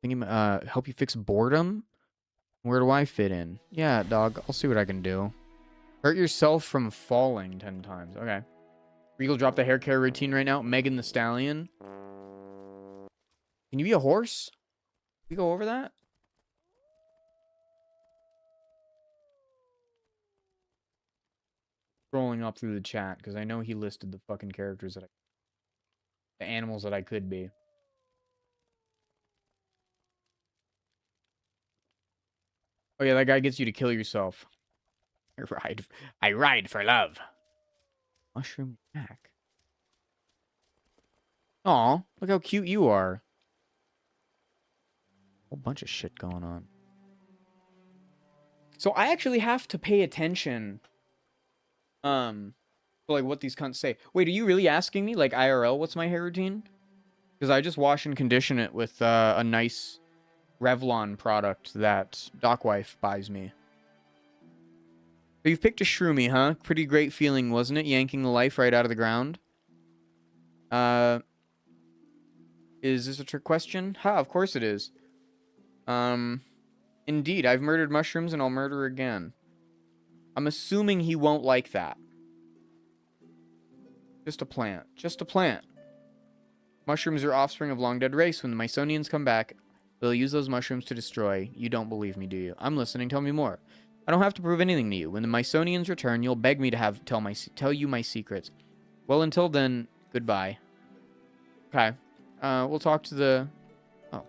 Help you fix boredom? Where do I fit in? Yeah, dog. I'll see what I can do. Hurt yourself from falling 10 times. Okay. Regal, drop the hair care routine right now. Megan the Stallion. Can you be a horse? Can we go over that? Scrolling up through the chat because I know he listed the fucking characters that the animals that I could be. Oh yeah, that guy gets you to kill yourself. I ride for love. Mushroom Jack. Aw, look how cute you are. Whole bunch of shit going on. So I actually have to pay attention. To like what these cunts say. Wait, are you really asking me, like IRL, what's my hair routine? Because I just wash and condition it with a nice Revlon product that Docwife buys me. So you've picked a shroomy, huh? Pretty great feeling, wasn't it? Yanking the life right out of the ground. Is this a trick question? Ha, of course it is. Indeed, I've murdered mushrooms and I'll murder again. I'm assuming he won't like that. Just a plant. Just a plant. Mushrooms are offspring of long-dead race. When the Mysonians come back, they'll use those mushrooms to destroy. You don't believe me, do you? I'm listening. Tell me more. I don't have to prove anything to you. When the Mysonians return, you'll beg me to tell you my secrets. Well, until then, goodbye. Okay. We'll talk to the... Oh.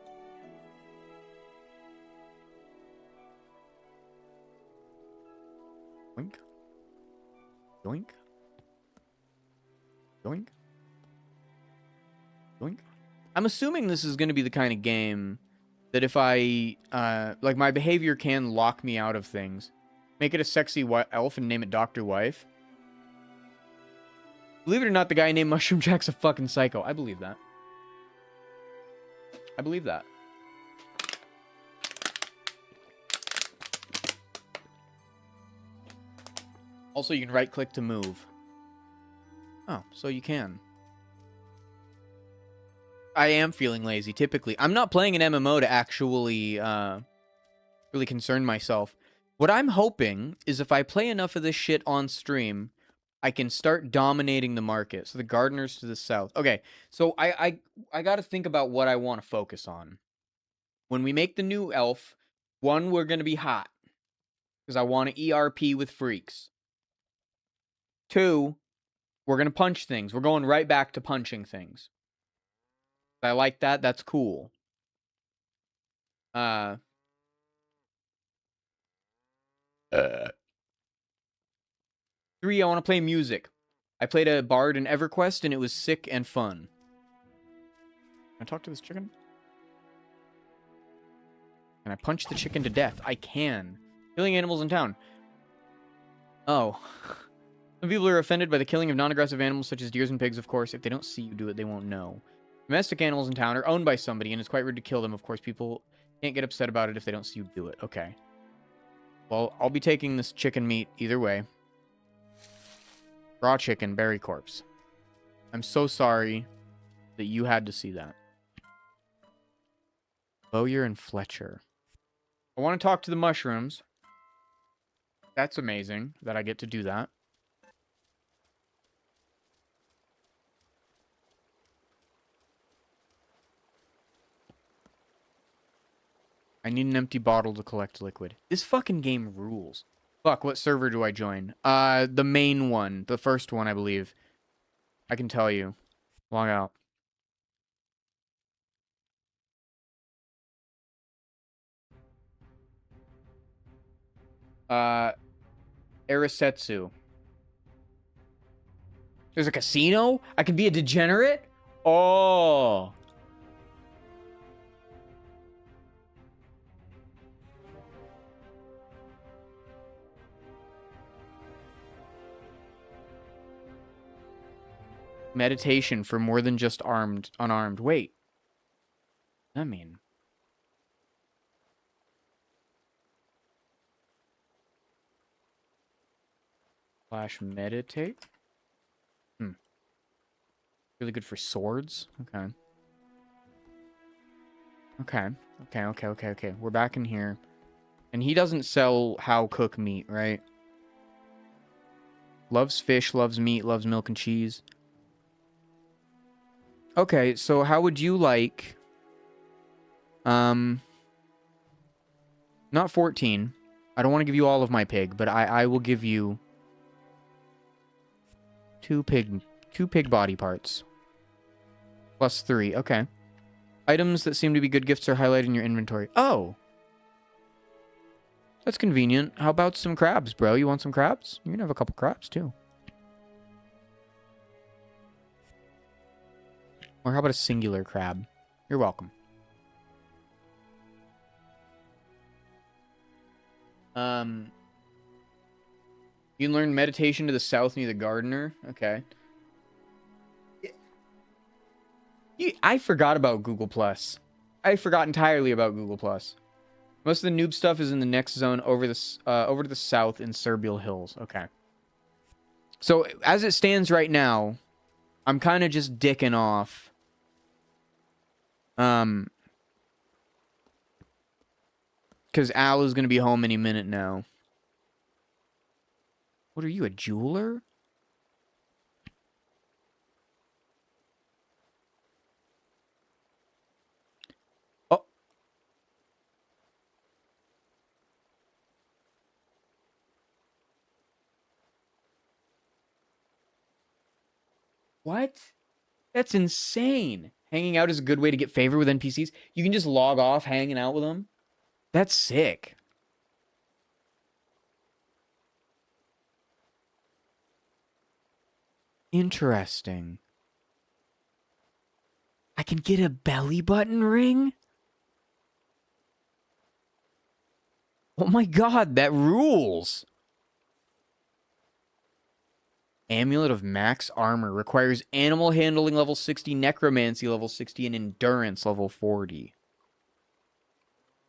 Yoink. Yoink. Yoink. Yoink. I'm assuming this is going to be the kind of game that if I, like, my behavior can lock me out of things. Make it a sexy elf and name it Dr. Wife. Believe it or not, the guy named Mushroom Jack's a fucking psycho. I believe that. I believe that. Also, you can right-click to move. Oh, so you can. I am feeling lazy, typically. I'm not playing an MMO to actually really concern myself. What I'm hoping is if I play enough of this shit on stream, I can start dominating the market. So the gardeners to the south. Okay, so I got to think about what I want to focus on. When we make the new elf, one, we're going to be hot. Because I want to ERP with freaks. Two, we're going to punch things. We're going right back to punching things. I like that. That's cool. 3, I want to play music. I played a bard in EverQuest, and it was sick and fun. Can I talk to this chicken? Can I punch the chicken to death? I can. Killing animals in town. Oh. Some people are offended by the killing of non-aggressive animals such as deers and pigs, of course. If they don't see you do it, they won't know. Domestic animals in town are owned by somebody, and it's quite rude to kill them. Of course, people can't get upset about it if they don't see you do it. Okay. Well, I'll be taking this chicken meat either way. Raw chicken, berry corpse. I'm so sorry that you had to see that. Bowyer and Fletcher. I want to talk to the mushrooms. That's amazing that I get to do that. I need an empty bottle to collect liquid. This fucking game rules. Fuck, what server do I join? The main one. The first one, I believe. I can tell you. Log out. Arisetsu. There's a casino? I can be a degenerate? Oh. Meditation for more than just unarmed. Wait. I mean. Slash meditate? Really good for swords? Okay. Okay. We're back in here. And he doesn't sell how cook meat, right? Loves fish, loves meat, loves milk and cheese. Okay, so how would you like... Not 14. I don't want to give you all of my pig, but I will give you... Two pig body parts. Plus 3, okay. Items that seem to be good gifts are highlighted in your inventory. Oh! That's convenient. How about some crabs, bro? You want some crabs? You can have a couple crabs, too. Or how about a singular crab? You're welcome. You can learn meditation to the south near the gardener. Okay. I forgot about Google+. I forgot entirely about Google+. Most of the noob stuff is in the next zone over to the south in Serbial Hills. Okay. So, as it stands right now, I'm kind of just dicking off. Because Al is going to be home any minute now. What are you, a jeweler? Oh. What? That's insane. Hanging out is a good way to get favor with NPCs. You can just log off hanging out with them. That's sick. Interesting. I can get a belly button ring? Oh my god, that rules! Amulet of Max Armor requires animal handling level 60, necromancy level 60, and endurance level 40.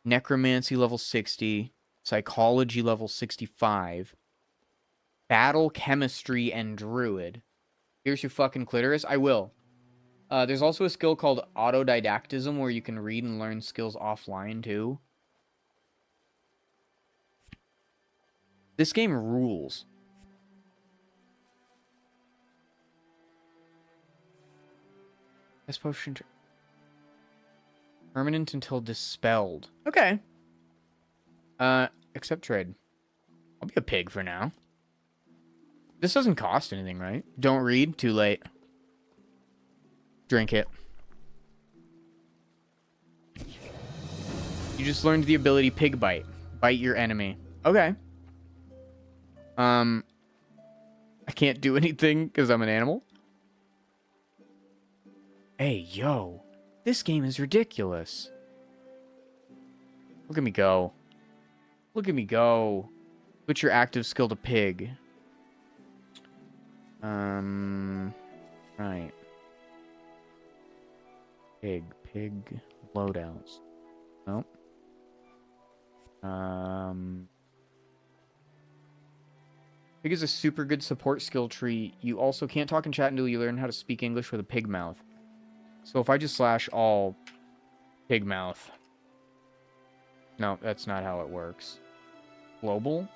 Necromancy level 60, psychology level 65, battle chemistry and druid. Here's your fucking clitoris. I will. There's also a skill called autodidactism where you can read and learn skills offline too. This game rules. This potion... Permanent until dispelled. Okay. Accept trade. I'll be a pig for now. This doesn't cost anything, right? Don't read. Too late. Drink it. You just learned the ability Pig Bite. Bite your enemy. Okay. I can't do anything because I'm an animal. Hey, yo. This game is ridiculous. Look at me go. Look at me go. Switch your active skill to pig. Right. Pig loadouts. Nope. Pig is a super good support skill tree. You also can't talk and chat until you learn how to speak English with a pig mouth. So if I just slash all pig mouth. No, that's not how it works. Global?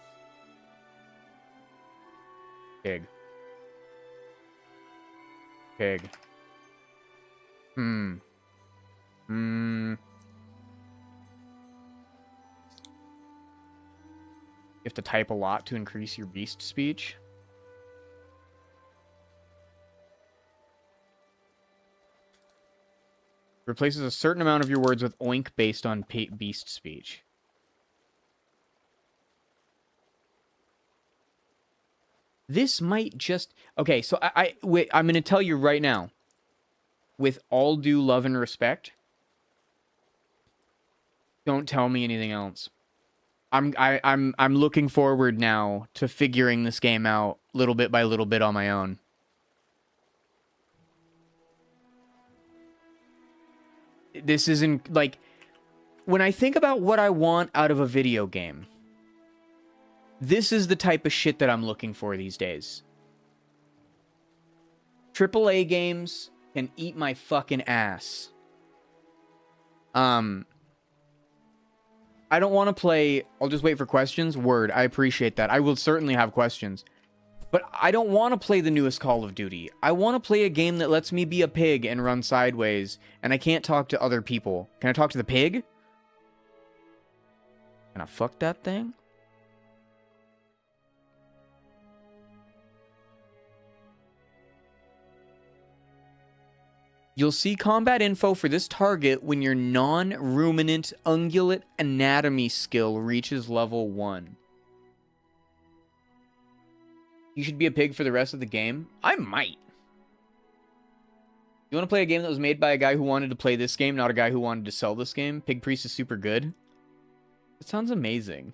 Pig. Pig. You have to type a lot to increase your beast speech. Replaces a certain amount of your words with oink based on beast speech. This might just... Okay, so wait, I'm going to tell you right now, with all due love and respect, don't tell me anything else. I'm looking forward now to figuring this game out little bit by little bit on my own. This isn't like when I think about what I want out of a video game. This is the type of shit that I'm looking for these days. AAA games can eat my fucking ass. I don't want to play... I'll just wait for questions. Word, I appreciate that. I will certainly have questions. But I don't want to play the newest Call of Duty. I want to play a game that lets me be a pig and run sideways, and I can't talk to other people. Can I talk to the pig? Can I fuck that thing? You'll see combat info for this target when your non-ruminant ungulate anatomy skill reaches level 1. You should be a pig for the rest of the game? I might. You want to play a game that was made by a guy who wanted to play this game, not a guy who wanted to sell this game? Pig Priest is super good. It sounds amazing.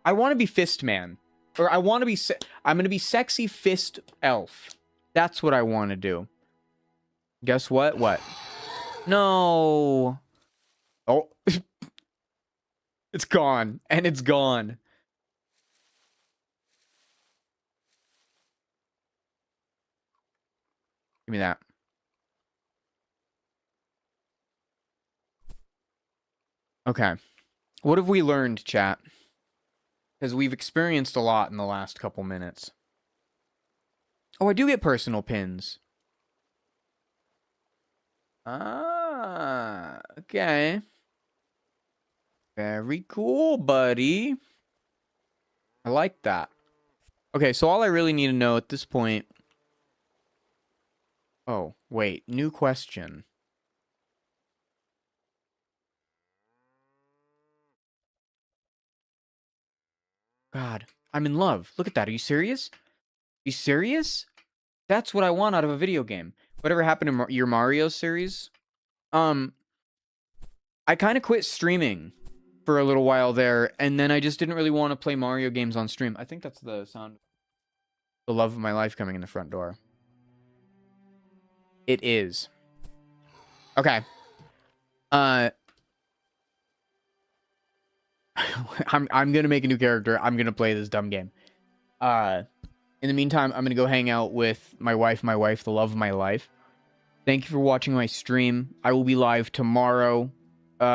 I want to be Fist Man. Or I want to be... I'm going to be Sexy Fist Elf. That's what I want to do. Guess what? What? No. Oh. It's gone. And it's gone. Give me that. Okay. What have we learned, chat? Because we've experienced a lot in the last couple minutes. Oh, I do get personal pins. Ah, okay. Very cool, buddy. I like that. Okay, so all I really need to know at this point... Oh, wait. New question. God, I'm in love. Look at that. Are you serious? You serious? That's what I want out of a video game. Whatever happened to your Mario series? I kind of quit streaming for a little while there, and then I just didn't really want to play Mario games on stream. I think that's the sound. The love of my life coming in the front door. It is. Okay. I'm gonna make a new character. I'm gonna play this dumb game. In the meantime, I'm gonna go hang out with my wife, the love of my life. Thank you for watching my stream. I will be live tomorrow,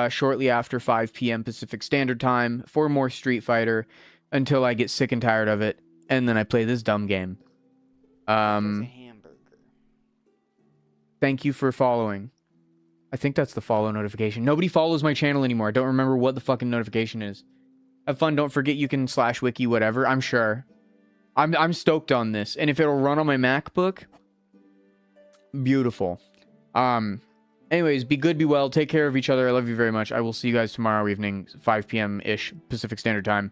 shortly after 5 p.m. Pacific Standard Time for more Street Fighter until I get sick and tired of it, and then I play this dumb game. Thank you for following. I think that's the follow notification. Nobody follows my channel anymore. I don't remember what the fucking notification is. Have fun. Don't forget you can /wiki whatever. I'm sure. I'm stoked on this. And if it'll run on my MacBook, beautiful. Anyways, be good, be well. Take care of each other. I love you very much. I will see you guys tomorrow evening, 5 p.m.-ish Pacific Standard Time.